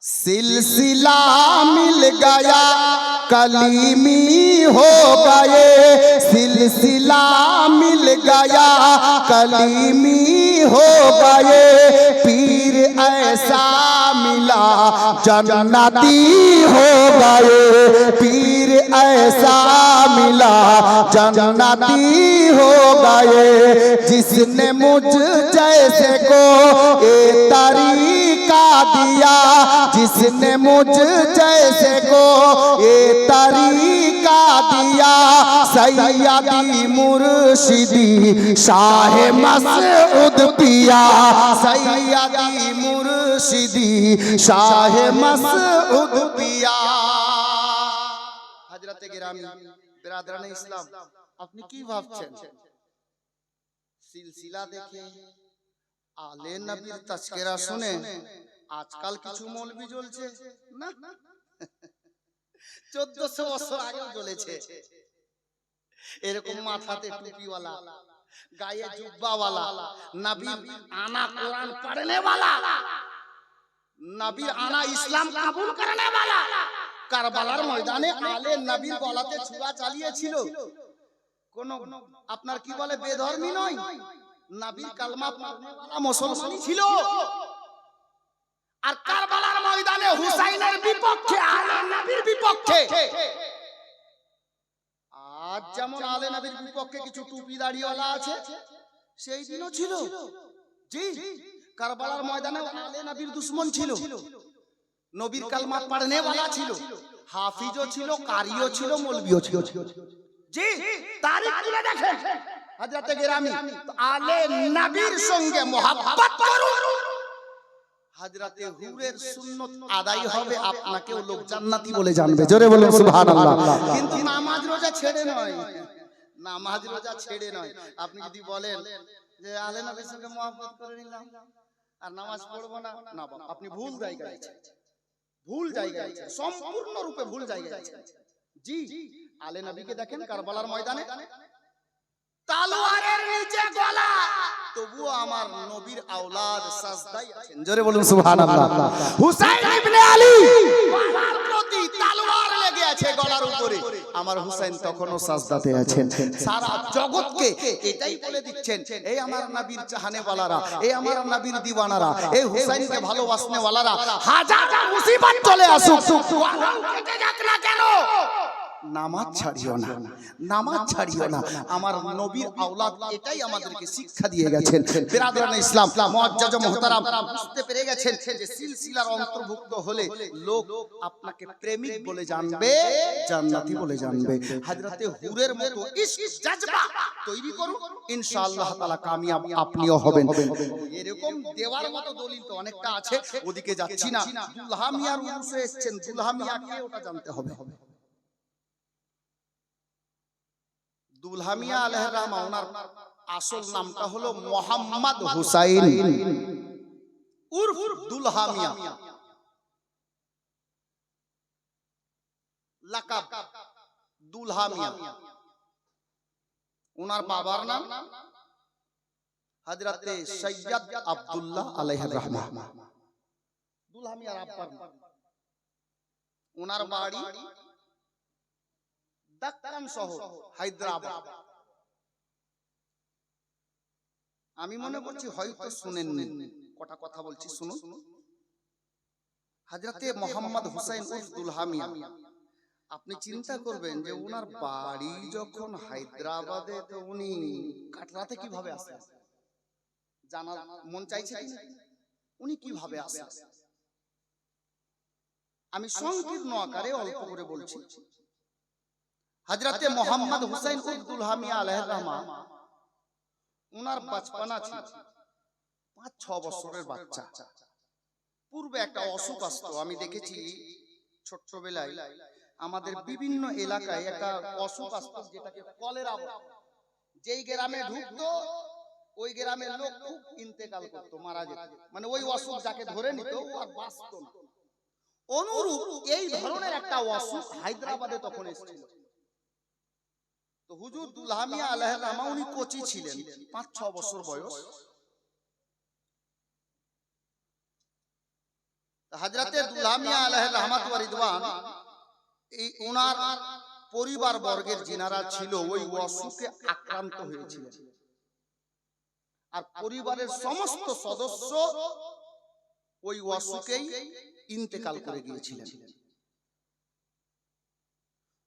सिलसिला मिल गया कलीमी हो गए, सिलसिला मिल गया कलीमी हो गए, पीर ऐसा मिला जन्नती हो गए, पीर ऐसा मिला जन्नती हो गए, जिसने मुझ जैसे को ये तरीका दिया, जिसने मुझ जैसे को ये तरीका दिया, सैयदी मुर्शिदी शाह मसऊद पिया, सैयदी मुर्शिदी शाह मसऊद पिया। हजरत गिरामी बिरादराने इस्लाम, আপনি কি ভাবছেন? সিলসিলা দেখে, আলে নবীর তাজকিরা শুনে আজকাল কিছু মৌলবি জ্বলছে না? 1400 বছর আগে জ্বলেছে। এরকম মাথাতে টুপিওয়ালা, গায়ে জুব্বাওয়ালা, নবীর আনা কোরআন পড়নে वाला, নবীর আনা ইসলাম কবুল করনে वाला, কারবালার ময়দানে আলে নবীর গলাতে ছুরা চালিয়েছিল। কোন আপনার কি বলে বেধর্মী নয়, নবীর কালমা পড়নে वाला মুসলমানই ছিল। আর কারবালার ময়দানে হুসাইনের বিপক্ষে, আলে নবীর বিপক্ষে। আজ যেমন আলে নবীর বিপক্ষে কিছু টুপি দাড়িওয়ালা আছে, সেই দিনও ছিল। জি, কারবালার ময়দানে আলে নবীর দুশমন ছিল, নবীর কালমা পড়নে वाला ছিল, হাফিজও ছিল, কারিও ছিল, মৌলভিও ছিল। জি, তারিখ তুলে দেখেন। হযরত গিরামি আলে নবীর সঙ্গে মোহাব্বত করুন, হযরতে হুরের সুন্নাত আদায় হবে, আপনাকেও লোক জান্নাতি বলে জানবে। জোরে বলুন সুবহানাল্লাহ। কিন্তু নামাজ রোজা ছেড়ে নয়, নামাজ রোজা ছেড়ে নয়। আপনি যদি বলেন যে আলে নবীর সঙ্গে মোহাব্বত করে নিলাম আর নামাজ পড়বো না, না বাবা, আপনি ভুল জায়গায় আছেন, ভুল জায়গায় আছেন, সম্পূর্ণ রূপে ভুল জায়গায় আছেন। জি, আলে নবীকে দেখেন কারবালার ময়দানে তলোয়ারের নিচে গলা, তবুও আমার নবীর আওলাদ সাজদায় আছেন। জোরে বলুন সুবহানাল্লাহ। হুসাইন ইবনে আলী গলার প্রতি তলোয়ার লেগে আছে গলার উপরে, আমার হুসাইন তখনও সাজদাতে আছেন। সারা জগৎকে এটাই বলে দিচ্ছেন, এই আমার নবীর চাহনে ওয়ালারা, এই আমার নবীর দিওয়ানারা, এই হুসাইনকে ভালোবাসনে ওয়ালারা, হাজার মুসিবত চলে আসুক, ওয়ালাও কেটে যাক না কেন, নামাজ ছাড়িও না, নামাজ ছাড়িও না। আমার নবীর আওলাদ এটাই আমাদেরকে শিক্ষা দিয়ে গেছেন। বিরাদরান ইসলাম, মুআজ্জাজ ও মুহতারাম, বুঝতে পেরে গেছেন যে সিলসিলার অন্তর্ভুক্ত হলে লোক আপনাকে প্রেমিক বলে জানবে, জান্নাতি বলে জানবে। হযরতে হুরের মতো ইশক জজবা তৈরি করুন, ইনশাআল্লাহ তাআলা কামিয়াব আপনিও হবেন। এরকম দেওয়ার মতো দলিল তো অনেকটা আছে, ওদিকে যাচ্ছি না। দুলহা মিয়ার উরুসে এসেছেন, দুলহা মিয়া কে ওটা জানতে হবে। দুলহা মিয়া আলাইহির রহমা, ওনার আসল নামটা হলো মোহাম্মদ হুসাইন উর্ফ দুলহা মিয়া, লাকাব দুলহা মিয়া। ওনার বাবার নাম হযরতে সৈয়দ আব্দুল্লাহ আলাইহির রহমা। দুলহা মিয়ার আব্বার নাম, ওনার বাড়ি দক্কান শহর, হায়দ্রাবাদ। আমি মনে করছি হয়তো শুনেননি, কটা কথা বলছি শুনুন। হযরতে মোহাম্মদ হুসাইন উর্ফ দুলহা মিয়া, আপনি চিন্তা করবেন যে উনার বাড়ি যখন হায়দ্রাবাদে, তো উনি কাটরাতে কিভাবে আসেন? জানার মন চাইছে কি উনি কিভাবে আসেন? আমি সংকীর্ণ আকারে অল্প করে বলছি। হযরতে মোহাম্মদ হুসাইন উর্ফ দুলহা মিয়া আলাইহির রহমা, উনার বাচপানা ছিল 5-6 বছরের বাচ্চা। পূর্বে একটা অসুখ আসতো, আমি দেখেছি ছোট্টবেলায় আমাদের বিভিন্ন এলাকায় একটা অসুখ আসতো যেটাকে কলেরা বলে। যেই গ্রামে ঢুকতো ওই গ্রামের লোক খুব ইন্তেকাল করতো, মারা যেত। মানে ওই অসুখ যাকে ধরে নিত ও আর বাঁচতো না। অনুরূপ এই ধরনের একটা অসুখ হায়দ্রাবাদে তখন এসেছিল। তো হুজুর দুলহা মিয়া আলাইহির রহমা উনি কোচি ছিলেন, 5-6 বছর বয়স। হযরতে দুলহা মিয়া আলাইহির রহমাত ওয়া রিদওয়ান, এই ওনার পরিবার বর্গের যিনারা ছিল ওই অসুখে আক্রান্ত হয়েছিলেন, আর পরিবারের সমস্ত সদস্য ওই অসুখেই ইন্তেকাল করে গিয়েছিলেন।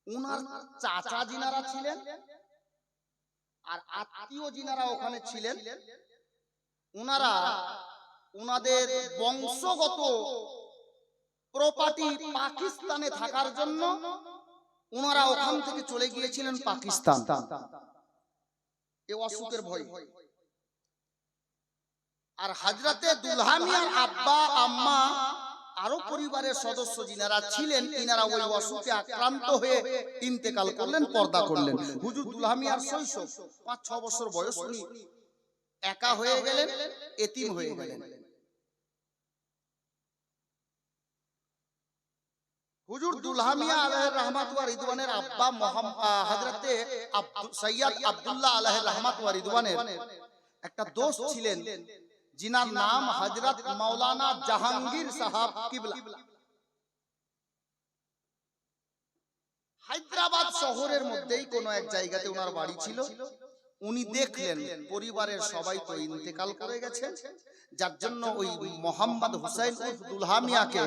উনার চাচা যিনারা ছিলেন আর আত্মীয় যিনারা ওখানে ছিলেন, উনারা উনাদের বংশগত প্রপার্টি পাকিস্তানে থাকার জন্য উনারা ওখান থেকে চলে গিয়েছিলেন পাকিস্তান, এই অসুখের ভয়। আর হযরতে দুলহা মিয়ার আব্বা আম্মা আরো পরিবারের সদস্য যিনারা ছিলেন, ইনারা ওই অসুখে আক্রান্ত হয়ে ইন্তেকাল করলেন, পর্দা করলেন। হুজুর দুলহা মিয়ার শৈশব 5-6 বছর বয়স, উনি একা হয়ে গেলেন, এতিম হয়ে গেলেন। হুজুর দুলহা মিয়া আলাইহির রহমাত ওয়া রিদওয়ানের আব্বা হযরতে সৈয়দ আব্দুল্লাহ আলাইহির রহমাত ওয়া রিদওয়ানের একটা দোস্ত ছিলেন, जिनार नाम हजरत मौलाना जहांगीर साहब किबला। হায়দ্রাবাদ শহরের মধ্যেই কোন এক জায়গাতে ওনার বাড়ি ছিল। উনি দেখলেন পরিবারের সবাই তো ইন্তেকাল করে গেছে, যার জন্য ওই মোহাম্মদ হুসাইন উর্ফ দুলহা মিয়াকে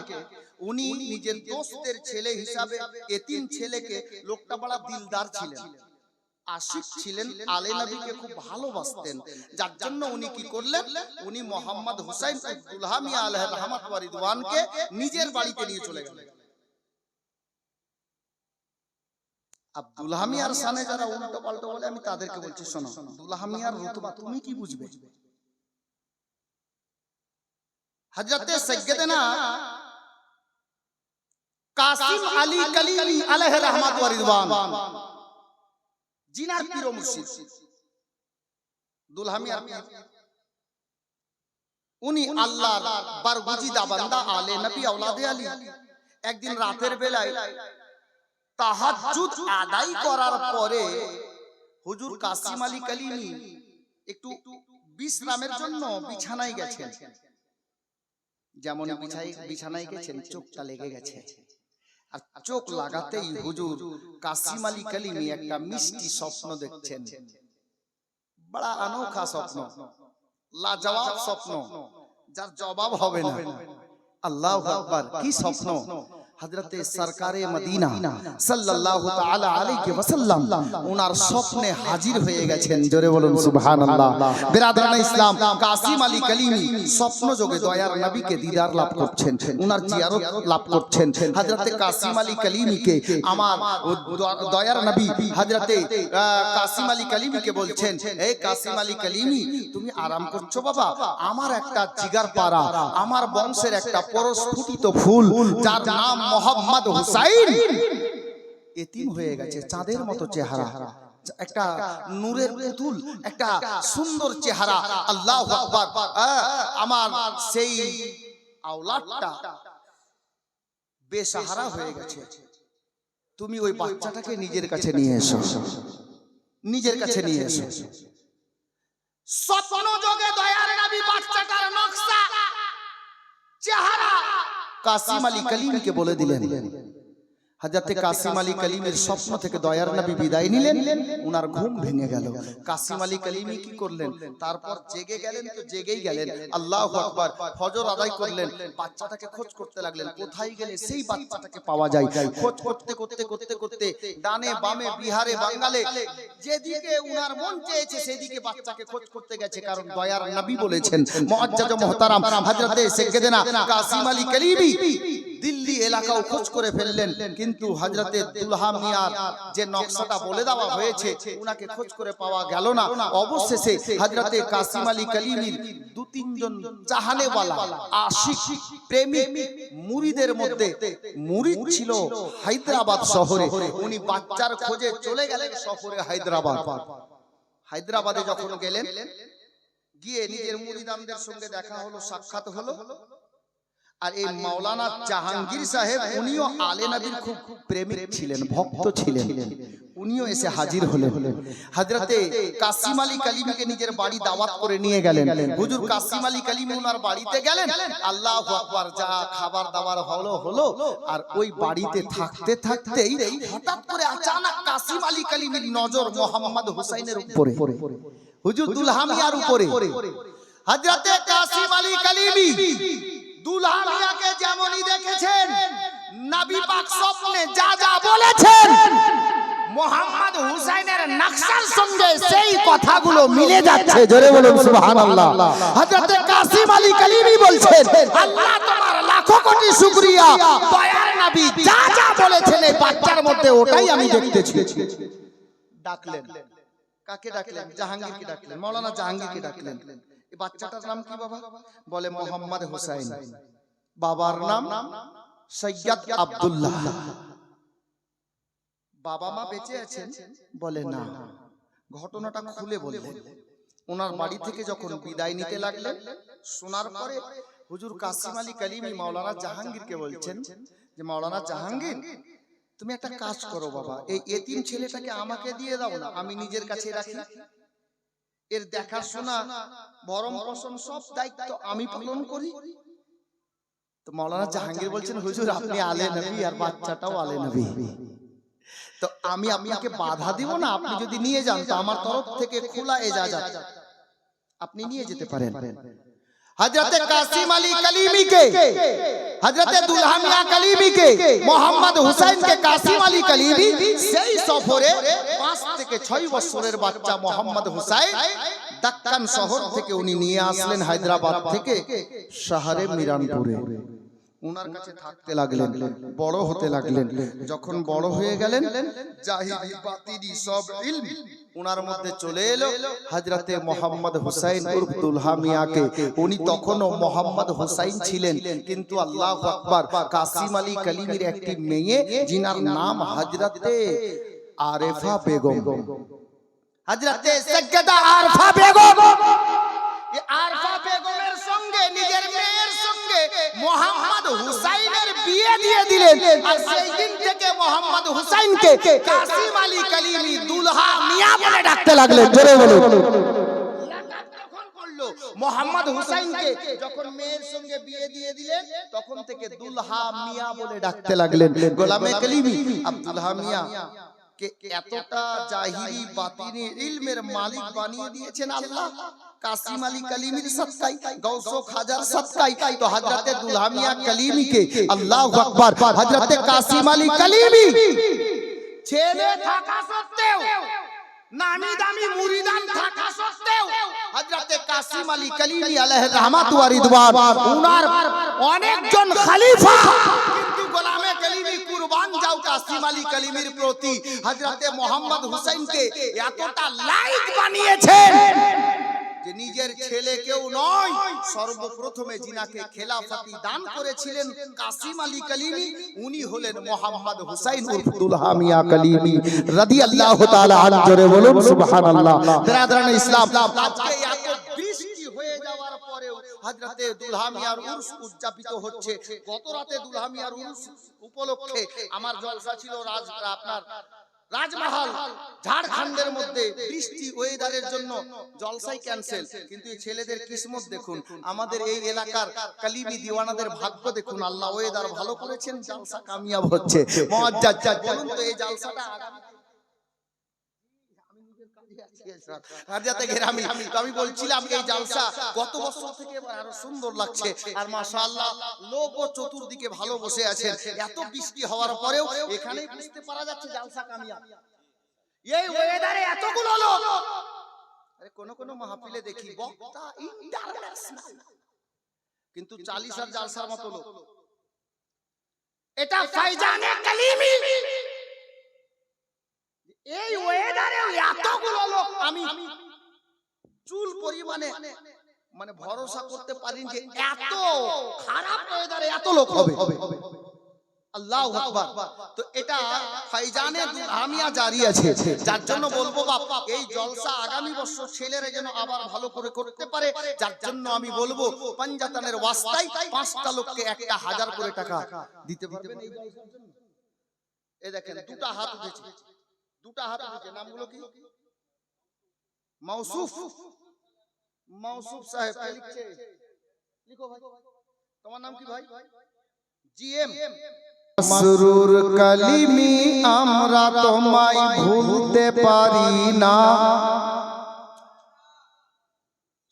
উনি নিজের দোস্তের ছেলে হিসাবে, এতিম ছেলেকে, লোকটা বড় দিলদার ছিলেন, আশিক ছিলেন, আলে নবীকে খুব ভালোবাসতেন, যার জন্য উনি কি করলেন, উনি মোহাম্মদ হুসাইন দুলহা মিয়া আলাইহির রহমাত ওয়া রিদওয়ানকে নিজের বাড়িতে নিয়ে চলে গেলেন। দুলহা মিয়ার শানে যারা উল্টো পাল্টো বলে আমি তাদেরকে বলছি, শোনো, দুলহা মিয়ার রুতবা তুমি কি বুঝবে? হযরতে সাইয়্যিদানা কাসিম আলী কালিমি আলাইহির রহমাত ওয়া রিদওয়ান, জিনার পীর ও মুর্শিদ দুলহা মিয়ার পীর, উনি আল্লাহর বরগুজিদা বান্দা আলে নবী আওলাদে আলী। একদিন রাতের বেলায় তাহাজ্জুদ আদায় করার পরে হুজুর কাসিম আলী কালিমি একটু বিশ্রামের জন্য বিছানায় গেছেন। যেমন বিছানায় গেছেন, চোখটা লেগে গেছে, আর চোখ লাগাতেই হুজুর কাসিম আলী কালিমি একটা মিষ্টি স্বপ্ন দেখছেন। বড় अनोखा স্বপ্ন, লাজবাব স্বপ্ন, যার জবাব হবে না। আল্লাহু আকবার, কি স্বপ্ন! হযরতে সরকারে মদিনা সাল্লাল্লাহু তাআলা আলাইহি ওয়াসাল্লাম ওনার স্বপ্নে হাজির হয়ে গেছেন। জোরে বলুন সুবহানাল্লাহ। বিরাদরানে ইসলাম, কাসিম আলী কালিমি স্বপ্ন যোগে দয়ার নবীকে দিদার লাভ করছেন, ওনার জিয়ারত লাভ করছেন। হযরতে কাসিম আলী কালিমিকে আমার দয়ার নবী হযরতে কাসিম আলী কালিমিকে বলছেন, হে কাসিম আলী কালিমি, তুমি আরাম করছো বাবা? আমার একটা জিগার পারা, আমার বংশের একটা পরস্ফুটিত ফুল, যার নাম মোহাম্মদ হুসাইন, এতিম হয়ে গেছে, চাঁদের মতো চেহারা, একটা নূরের পুতুল, একটা সুন্দর চেহারা। আল্লাহু আকবার, আমার সেই আওলাদটা বেসাহারা হয়ে গেছে, তুমি ওই বাচ্চাটাকে নিজের কাছে নিয়ে এসো, নিজের কাছে নিয়ে এসো। স্বপ্ন যোগে দয়ার নবী বাচ্চাটার নকশা, চেহারা কাসিম আলী কালিমিকে বলে দিলেন। হযরতে কাসিম আলী কালিমের স্বপ্ন থেকে দয়ার নবী বিদায় নিলেন, উনার ঘুম ভেঙে গেল। কাসিম আলী কালিমি কি করলেন? তারপর জেগে গেলেন, তো জেগেই গেলেন। আল্লাহু আকবার, ফজর আদায় করলেন, বাচ্চাটাকে খোঁজ করতে লাগলেন, কোথায় গেলে সেই বাচ্চাটাকে পাওয়া যায়। খোঁজ করতে করতে করতে করতে ডানে বামে বিহারে বাঙ্গালে যেদিকে উনার মন চেয়েছে সেদিকে বাচ্চাকে খোঁজ করতে গেছে, কারণ দয়ার নবী বলেছেন, মুআজ্জাজ ও মুহতারাম হযরতে সাইয়্যিদানা কাসিম আলী কালিমি দিল্লি এলাকাও খোঁজ করে ফেললেন, কিন্তু হযরতে দুলহা মিয়ার যে নকশাটা বলে দেওয়া হয়েছে উনাকে খোঁজ করে পাওয়া গেল না। অবশেষে হযরতে কাসিম আলী কালিমির দু তিনজন চাহানেওয়ালা আশিক প্রেমিক মুরিদের মধ্যে মুরিদ ছিল হায়দ্রাবাদ শহরে, উনি বাচ্চার খোঁজে চলে গেলেন শহরে হায়দ্রাবাদ। হায়দ্রাবাদে যখন গেলেন, গিয়ে নিজের মুরিদানদের সঙ্গে দেখা হলো, সাক্ষাৎ হলো। আর এই মাওলানা জাহাঙ্গীর সাহেব, উনিও আলে নবীর খুব প্রেমিক ছিলেন, ভক্ত ছিলেন, উনিও এসে হাজির হলেন। হযরতে কাসিম আলী কালিমিকে নিজের বাড়ি দাওয়াত করে নিয়ে গেলেন। হুজুর কাসিম আলী কালিমি ওনার বাড়িতে গেলেন। আল্লাহু আকবার, যা খাবার দাবার হলো, আর ওই বাড়িতে থাকতে থাকতেই হঠাৎ করে আচানক কাসিম আলী কালিমির নজর মোহাম্মদ হুসাইনের উপরে, হুজুর দুলহা মিয়ার উপরে। হযরতে কাসিম আলী কালিমি দুলহা মিয়াকে যেমনই দেখেছেন, নবী পাক স্বপ্নে যা যা বলেছেন মোহাম্মদ হুসাইনের নকশার সঙ্গে সেই কথাগুলো মিলে যাচ্ছে। জোরে বলুন সুবহানাল্লাহ। হযরতে কাসিম আলী কালিমি বলছেন, আল্লাহ তোমার লাখো কোটি শুকরিয়া, দয়ার নবী যা যা বলেছেন এই বাচ্চার মধ্যে ওটাই আমি দেখতেছি। ডাকলেন, কাকে ডাকলেন? জাহাঙ্গীরকে ডাকলেন, মাওলানা জাহাঙ্গীরকে ডাকলেন। এই বাচ্চাটার নাম কি বাবা? বলে মোহাম্মদ হুসাইন। বাবার নাম সৈয়দ আব্দুল্লাহ। বাবা মা বেঁচে আছেন? বলে না। ঘটনাটা খুলে বললেন। ওনার বাড়ি থেকে যখন বিদায় নিতে লাগলেন, শোনার পরে হুজুর কাসিম আলী কালিমি মাওলানা জাহাঙ্গীরকে বলছেন যে, মাওলানা জাহাঙ্গীর, তুমি একটা কাজ করো বাবা, এই এতিম ছেলেটাকে আমাকে দিয়ে দাও না, আমি নিজের কাছে রাখি, এর দেখাশোনা ভরণ পোষণ সব দায়িত্ব আমি পালন করি। তো মাওলানা জাহাঙ্গীর বলছেন, হুজুর আপনি আলে নবী আর বাচ্চাটাও আলে নবী, তো আমি আপনাকে বাধা দিব না, আপনি যদি নিয়ে যান তো আমার তরফ থেকে খোলা এজাজত, আপনি নিয়ে যেতে পারেন। हजरत कासिम अली कलीमी के, हजरत दुल्हा मियां कलीमी के, मोहम्मद हुसैन के कासिम अली कलीमी সেই সফরে 5 থেকে 6 বছরের বাচ্চা মোহাম্মদ হুসাইন দক্কান শহর থেকে উনি নিয়ে আসলেন হায়দ্রাবাদ থেকে শহরে মিরানপুরে। উনার কাছে থাকতে লাগলেন, বড় হতে লাগলেন। যখন বড় হয়ে গেলেন জাহিরি বাতিনি সব ইলম উনার মধ্যে চলে এলো। হযরতে মোহাম্মদ হুসাইন উর্ফ দুলহা মিয়াকে, উনি তখনও মোহাম্মদ হুসাইন ছিলেন, কিন্তু আল্লাহু আকবার কাসিম আলী কলিমির একটি মেয়ে যিনার নাম হযরতে আরেফা বেগম, হযরতে সৈয়দা আরেফা বেগম। এই আরেফা বেগমের সঙ্গে নিজের মেয়ের সঙ্গে মোহাম্মদ হুসাইনের বিয়ে দিয়ে দিলেন। আর সেই দিন থেকে মোহাম্মদ হুসাইনকে কাসিম আলী কলিমি দুলহা মিয়া বলে ডাকতে লাগলেন। জোরে বলুন। তখন করলো মোহাম্মদ হুসাইনকে যখন মেয়ের সঙ্গে বিয়ে দিয়ে দিলেন, তখন থেকে দুলহা মিয়া বলে ডাকতে লাগলেন। গোলামে কলিমি আব্দুল্লাহ মিয়া কে এতটা জাহিরি বাতিনি ইলমের মালিক বানিয়ে দিয়েছেন আল্লাহ কাসিম আলী কলিমির সদকায়, গৌসো খাজার সদকায়। তো হযরতে দুলহা মিয়া কলিমি কে আল্লাহু আকবার হযরতে কাসিম আলী কলিমি ছেলে থাকা সত্ত্বেও, নামি দামি মুরিদান থাকা সত্ত্বেও হযরতে কাসিম আলী কলিমি আলাইহির রহমাত ওয়া রিদওয়ান উনার অনেকজন খলিফা, কিন্তু গোলামে কলিমি কুরবান যাও কাসিম আলী কলিমির প্রতি হযরতে মোহাম্মদ হুসাইনকে এতটা লাইক বানিয়েছেন যে নিজের ছেলে কেউ নয়, সর্বপ্রথমে যিনাকে খেলাফতি দান করেছিলেন কাসিম আলী কলিমি, উনি হলেন মোহাম্মদ হুসাইন উর্ফ দুলহা মিয়া কলিমি রাদিয়াল্লাহু তাআলা আনহু। জোরে বলুন সুবহানাল্লাহ। বিরাদরানে ইসলাম, আজকে এত বৃষ্টি হয়ে যাওয়ার পরেও হযরতে দুলহা মিয়ার উরস উদযাপিত হচ্ছে। গত রাতে দুলহা মিয়ার উরস উপলক্ষে আমার জলসা ছিল আপনার রাজমহল ঝাড়খণ্ডের মধ্যে। বৃষ্টি ওয়েদারের জন্য জলসাই ক্যান্সেল, কিন্তু এই ছেলেদের কিসমত দেখুন, আমাদের এই এলাকার কলিমি দিওয়ানাদের ভাগ্য দেখুন, আল্লাহ ওয়েদার ভালো করেছেন, জলসা কামিয়াব হচ্ছে। মুআজ্জাজ বলুন তো এই জলসাটা আমি বলছিলাম এই জলসা গত বছর থেকে আরো সুন্দর লাগছে। আর মাশাআল্লাহ লোক ও চতুর্দিকে ভালো বসে আছেন। এত বৃষ্টি হওয়ার পরেও এখানেই বুঝতে পারা যাচ্ছে জলসা কামিয়াব। এই ওয়েদারে এতগুলো লোক, আরে কোন কোন মাহফিলে দেখি বক্তা ইন্টারন্যাশনাল, কিন্তু 40 আর জলসার মতো লোক। এটা ফাইজানে কলিমি। এই ওয়েদারে এতগুলো লোক, আমি চুল পরিমাণে মানে ভরসা করতে পারি যে এত খারাপ ওয়েদারে এত লোক হবে। আল্লাহু আকবার। তো এটা ফাইজানে দুলহামিয়া জারি আছে, যার জন্য বলবো বাপ এই জলসা আগামী বছর ছেলেরা যেন আবার ভালো করে করতে পারে। যার জন্য আমি বলবো পাঞ্জাতানের ওয়াস্তায় 5টা লোককে 1000 করে টাকা দিতে পারবেন এই জলসার জন্য। এই দেখেন দুটো হাত উঠেছে, দুটো হাত উঠেছে। নামগুলো কি? মৌসুফ, মৌসুফ সাহেব কে লিখছে? লিখো ভাই, তোমার নাম কি ভাই? জিএম মাসরুর কলিমি আমরা তোমায় ভুলতে পারি না।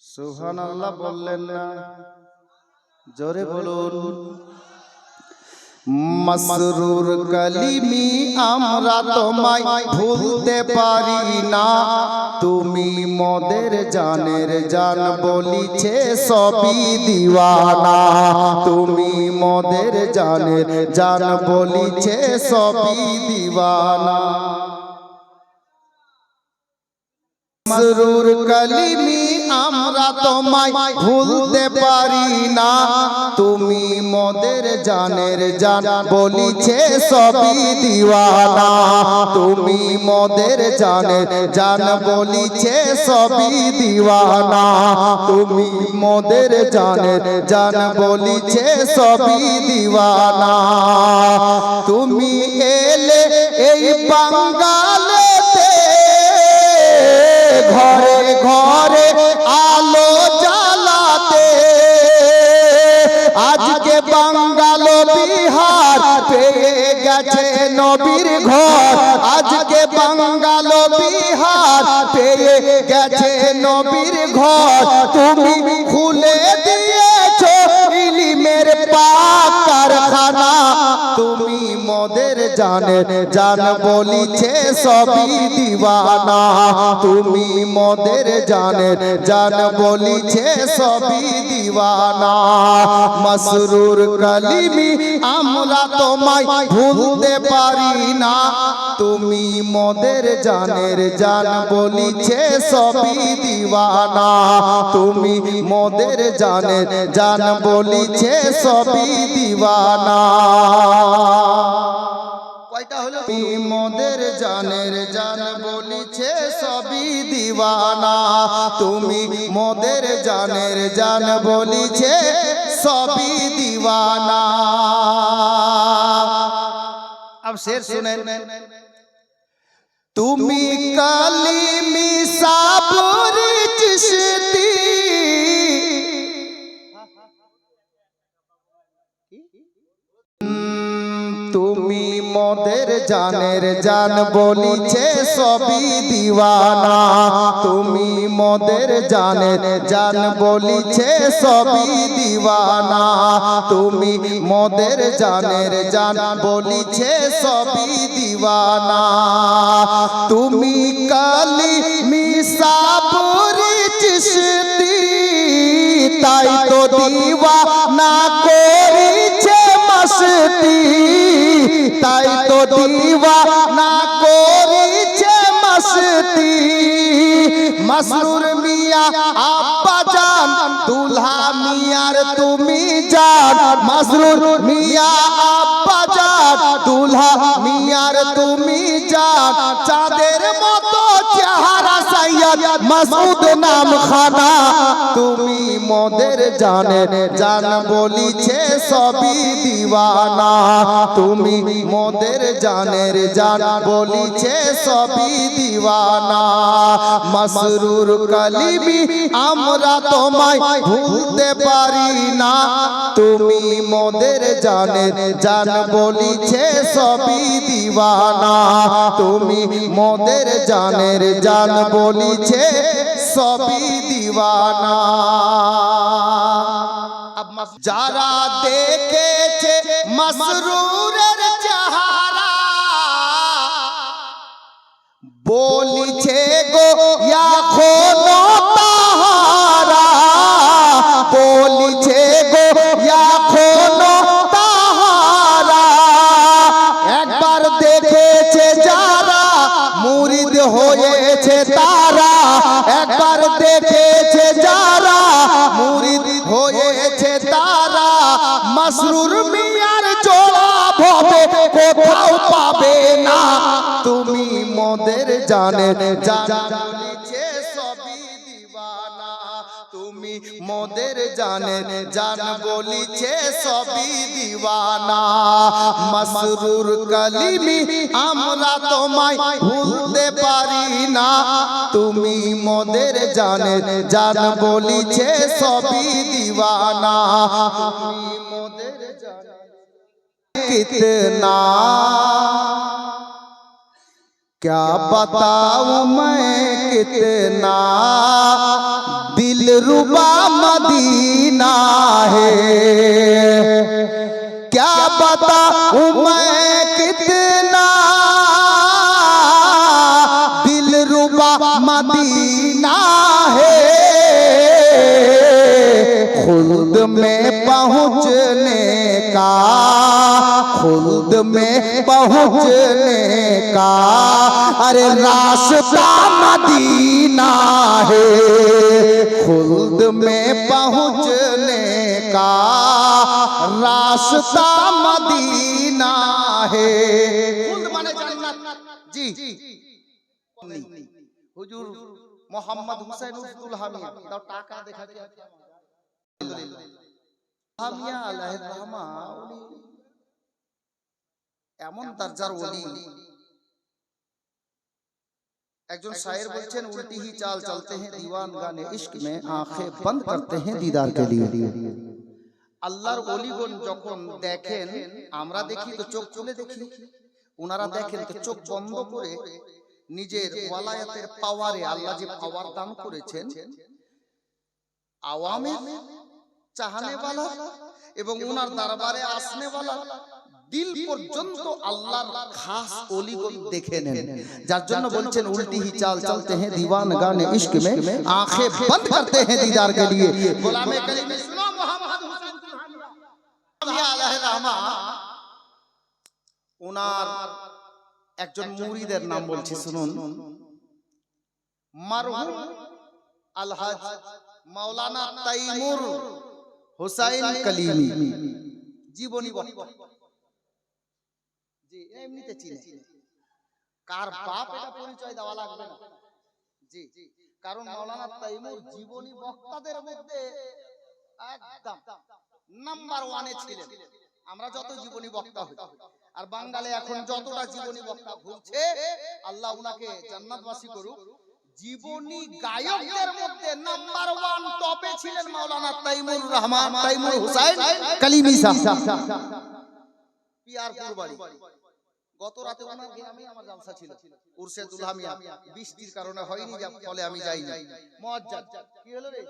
সুবহানাল্লাহ বললেন না? জোরে বলুন। মাসরুর কলিমি আমরা তোমায় ভুলতে পারি না, তুমি মোদের জানের জান বলিছে সবই দিওয়ানা, তুমি মোদের জানের জান বলিছে সবই দিওয়ানা। মাসরুর কলিমি আমরা তোমায় ভুলতে পারি না, তুমি মোদের জানের জান বলিছে সবই দিওয়ানা, তুমি মোদের জানের জান বলিছে সবই দিওয়ানা, তুমি মোদের জানের জান বলিছে সবই দিওয়ানা। তুমি এলে এই বাঙ্গালেতে ঘরে ঘরে আলো জ্বালাতে, আজকে বাঙ্গাল বিহার পেয়ে গেছে নবীর ঘর, আজকে বাঙ্গাল বিহার পেয়ে গেছে নবীর ঘর, তুমি খুলে দিয়ে জানের জান বলিছে সবই দিওয়ানা তুমি মোদের জানের জান বলিছে সবই দিওয়ানা মসরুর কালিমি আমরা তোমায় ভুলতে পারি না তুমি মোদের জানের জান বলিছে সবই দিওয়ানা তুমি মোদের জানের জান বলিছে সবই দিওয়ানা কয়টা হলো তুমি মোদের জানের জান বলিছে সবই দিওয়ানা তুমি মোদের জানের জান বলিছে সবই দিওয়ানা अब शेर सुने তুমি কালিমি সাবর চিশতি তুমি মোদের জানের জান বলিছে সবই দিওয়ানা তুমি মোদের জানের জান বলিছে সবই দিওয়ানা তুমি মোদের জানের জান বলিছে সবই দিওয়ানা তুমি কালি মিসাবর চিশতি তাই তো দিওয়ানা করিছে মস্তি তাই তো দিওয়ানা করিছে মস্তি মসরুর মিয়া আব্বা জান দুলহা মিয়ার তুমি জান মসরুর মিয়া আব্বা জান দুলহা মিয়ার তুমি জান চাঁদের মতো চেহারা সৈয়দ মাসুদ নাম খানা তুমি মোদের জানের জান বলিছে সবই দিওয়ানা তুমি মোদের জানের জান বলিছে সবই দিওয়ানা মসরুর কালিমি আমরা তোমায় ভুলতে পারি না তুমি মোদের জানের জান বলিছে সবই দিওয়ানা তুমি মোদের জানের জান বলিছে সবই দিওয়ানা যারা দেখেছে মসরুরের চেহারা বলিছে গো এখনো তাহারা বলিছে গো এখনো তাহারা একবার দেখেছে যারা মুরিদ হয়েছে তারা একবার দেখেছে যারা মুরিদ হয়েছে তারা মসরুর মিয়ার জোড়া ভবে কোথাও পাবে না তুমি মোদের জানের জান বলিছে সবই দিওয়ানা তুমি মোদের জানের জান বলিছে সবই দিওয়ানা মসরুর কালিমি আমরা তোমায় ভুলতে পারি না তুমি মোদের জানের জান বলিছে সবই দিওয়ানা তুমি মোদের জানের कितना क्या बताऊं मैं कितना दिलरुबा मदीना है क्या बताऊं मैं कितना दिलरुबा मदीना है खुल्द में पहुँचने का खुल्द में पहुँचने का अरे रास्ता मदीना है खुल्द में पहुँचने का रास्ता मदीना है खुल्द माने जन्नत जी हुजूर मोहम्मद हुसैन उल हामिया दाও টাকা দেখা দিয়া আলহামদুলিল্লাহ হামিয়া আলাইহির রহমা উনি এমন দরজার ওলি একজন শায়ের বলছেন উল্টি ही चाल चलते हैं दीवान गाने इश्क में आंखें बंद करते हैं दीदार के लिए আল্লাহর ওলিগণ যখন দেখেন আমরা দেখি তো চোখ খুলে দেখি ওনারা দেখেন তো চোখ বন্ধ করে নিজের ওয়ালায়াতের পাওয়ারে আল্লাহ যে পাওয়ার দান করেছেন আওয়ামে চাহনে वाला এবং ওনার দরবারে আসনে वाला দিল পর্যন্ত আল্লাহর খাস ওলিগণ দেখে নেন। যার জন্য বলছেন উল্টি হি চাল চলতে हैं दीवानगाने इश्क में आंखें बंद करते हैं दीदार के लिए। गुलामे कलीम सुनो मोहम्मद हुसैन दुल्हानिया अलैहि रहमा, ওনার একজন মুরিদের নাম বলছি শুনুন, মারহুম আলহাজ মাওলানা তাইমুর হুসাইন কলিমি জীবনী বক্তা। জি এমনিতে চিনে, কার বাপ এটা পরিচয় দেওয়া লাগবে না। জি কারণ মাওলানা তাইমুর জীবনী বক্তাদের মধ্যে একদম নাম্বার 1 এ ছিলেন। আমরা যত জীবনী বক্তা হই আর বাঙালি এখন যতটা জীবনী বক্তা ঘুরছে, আল্লাহ উনাকে জান্নাতবাসী করুক। জীবনী গায়কদের মধ্যে নাম্বার 1 টপে ছিলেন মাওলানা তাইমুর রহমান তাইমুর হুসাইন কলিমি সাহেব, পিয়ারপুর বাড়ি। গত রাতে ওনার গ্রামে আমার জলসা ছিল, উরসে দুলহামিয়া। বৃষ্টির কারণে হয়নি, যার ফলে আমি যাইনি। মুআজ্জাজ কি হলো রে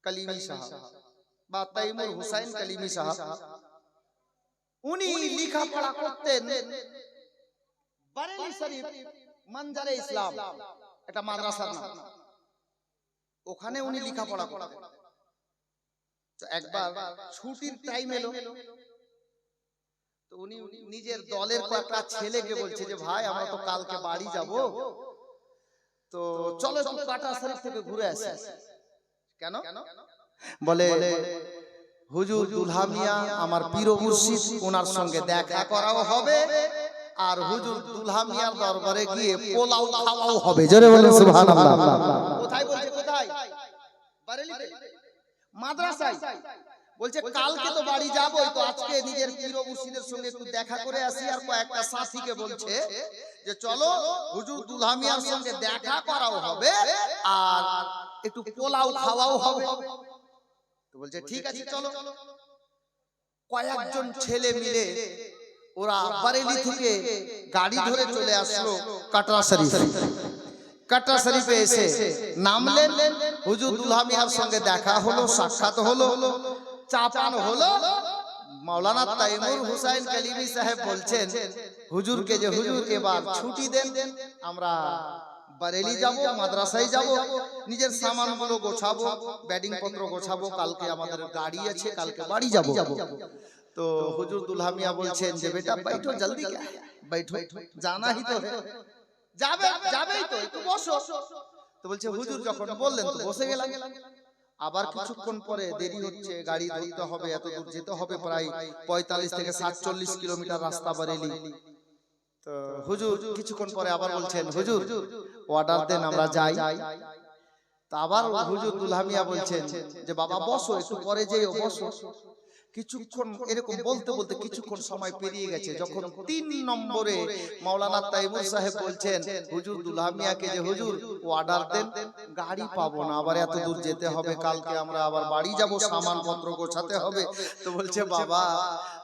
কলিমি সাহেব বা তাইমুর হুসাইন কলিমি সাহেব, উনি লেখাপড়া করতেন বারেলি শরীফ মঞ্জারে ইসলাম, এটা মাদ্রাসার নাম। ওখানে উনি লেখাপড়া করতেন। তো একবার ছুটির টাইম এলো, তো উনি নিজের দলের কয়েকটা ছেলেকে বলছে যে ভাই আমরা তো কালকে বাড়ি যাব, তো চলো একটু কাটা শরীফ থেকে ঘুরে আসি। কেন? বলে হুজুর দুলহামিয়া আমার পীর ও মুর্শিদ, ওনার সঙ্গে দেখা করাও হবে আর হুজুর দুলহামিয়ার দরবারে গিয়ে পোলাও খাওয়াও হবে। জোরে বলেন সুবহানাল্লাহ। কোথায় বলছে? কোথায়? বারেলিতে মাদ্রাসায়। বলছে কালকে তো বাড়ি যাবই, তো আজকে নিজের পীর ও মুর্শিদের সঙ্গে একটু দেখা করে আসি। আর কয়েকটা সাথীকে বলছে যে চলো হুজুর দুলহামিয়ার সঙ্গে দেখা করাও হবে আর একটু পোলাও খাওয়াও হবে। তো বলছে ঠিক আছে চলো। কয়েকজন ছেলে মিলে ওরা বারেলি থেকে গাড়ি ধরে চলে আসলো কাটরা শরীফ। কাটরা শরীফে এসে নামলেন, হুজুর দুলহামিয়ার সঙ্গে দেখা হলো, সাক্ষাৎ হলো, চা পান হলো। মাওলানা তাইমুর হুসাইন কলিমি সাহেব বলছেন হুজুরকে যে হুজুর এবার ছুটি দেন, আমরা বারেলি যাব, মাদ্রাসায় যাব, নিজের সামানগুলো গোছাবো, ব্যাডিং পত্র গোছাবো, কালকে আমাদের গাড়ি আছে, কালকে বাড়ি যাব। তো হুজুর দুলহামিয়া বলছেন যে বেটা बैठो जल्दी क्या है, बैठो जाना ही तो है, যাবেই তো, একটু বসো। তো বলছে হুজুর যখন বললেন তো বসে গেলাম। আবার কিছুক্ষণ পরে দেরি হচ্ছে, গাড়ি ধরতে হবে, এত দূর যেতে হবে, প্রায় 45 থেকে 47 কিলোমিটার রাস্তা বারেলি। তো হুজুর কিছুক্ষণ পরে আবার বলছেন হুজুর অর্ডার দেন আমরা যাই। তো আবার হুজুর দুলহামিয়া বলছেন যে বাবা বসো, একটু পরে যেও, বসো। কিছুক্ষণ এরকম বলতে বলতে কিছুক্ষণ সময় পেরিয়ে গেছে, যখন 3 নম্বরে মাওলানা তাইমুর সাহেব বলছেন হুজুর দুলহামিয়াকে যে হুজুর অর্ডার দেন, গাড়ি পাবো না, আবার এত দূর যেতে হবে, কালকে আমরা আবার বাড়ি যাব, সামানপত্র গোছাতে হবে। তো বলছে বাবা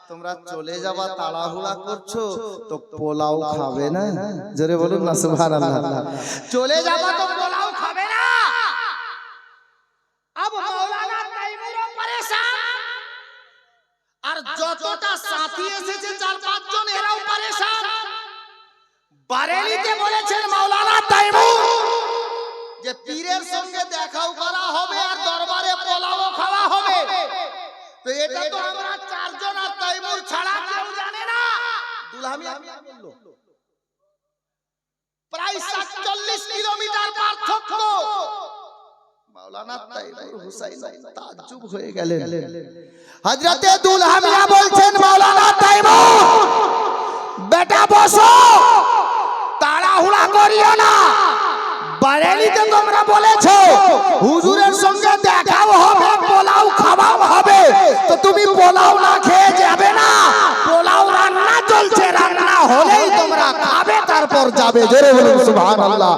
তোমরা চলে যাবা, তাড়াহুড়া করছো, তো পোলাও খাবে না? জোরে বলুন না সুবহানাল্লাহ। চলে যাবা তো পোলাও খাবে না। अब মাওলানা তাইমুরও পরেশান আর যতটা সাথী এসেছে 4-5 জন এরাও পরেশান। বারেলিতে বলেছেন মাওলানা তাইমুর যে পীরের সঙ্গে দেখাও করা হবে আর দরবারে পোলাও খাওয়া হবে। তো এটা তো আমরা 4 জন আর তাইমুর ছাড়া কেউ জানে না। দুলহামিয়া বলল প্রায় 47 কিলোমিটার পার্থক্য। মাওলানা তাইমুর হুসাইন তাজ্জুব হয়ে গেলেন। হযরতে দুলহামিয়া বলছেন মাওলানা তাইমুর বেটা বসো, তাড়াহুড়া করিও না, বারেলিতে তোমরা বলেছো হুজুরের সঙ্গে দেখাও হবে, পোলাও খাওয়াও হবে, তো তুমি পোলাও না খেয়ে যাবে না। পোলাও রান্না চলছে, রান্না হলেই তোমরা খাবে, তারপর যাবে। জোরে বলুন সুবহানাল্লাহ।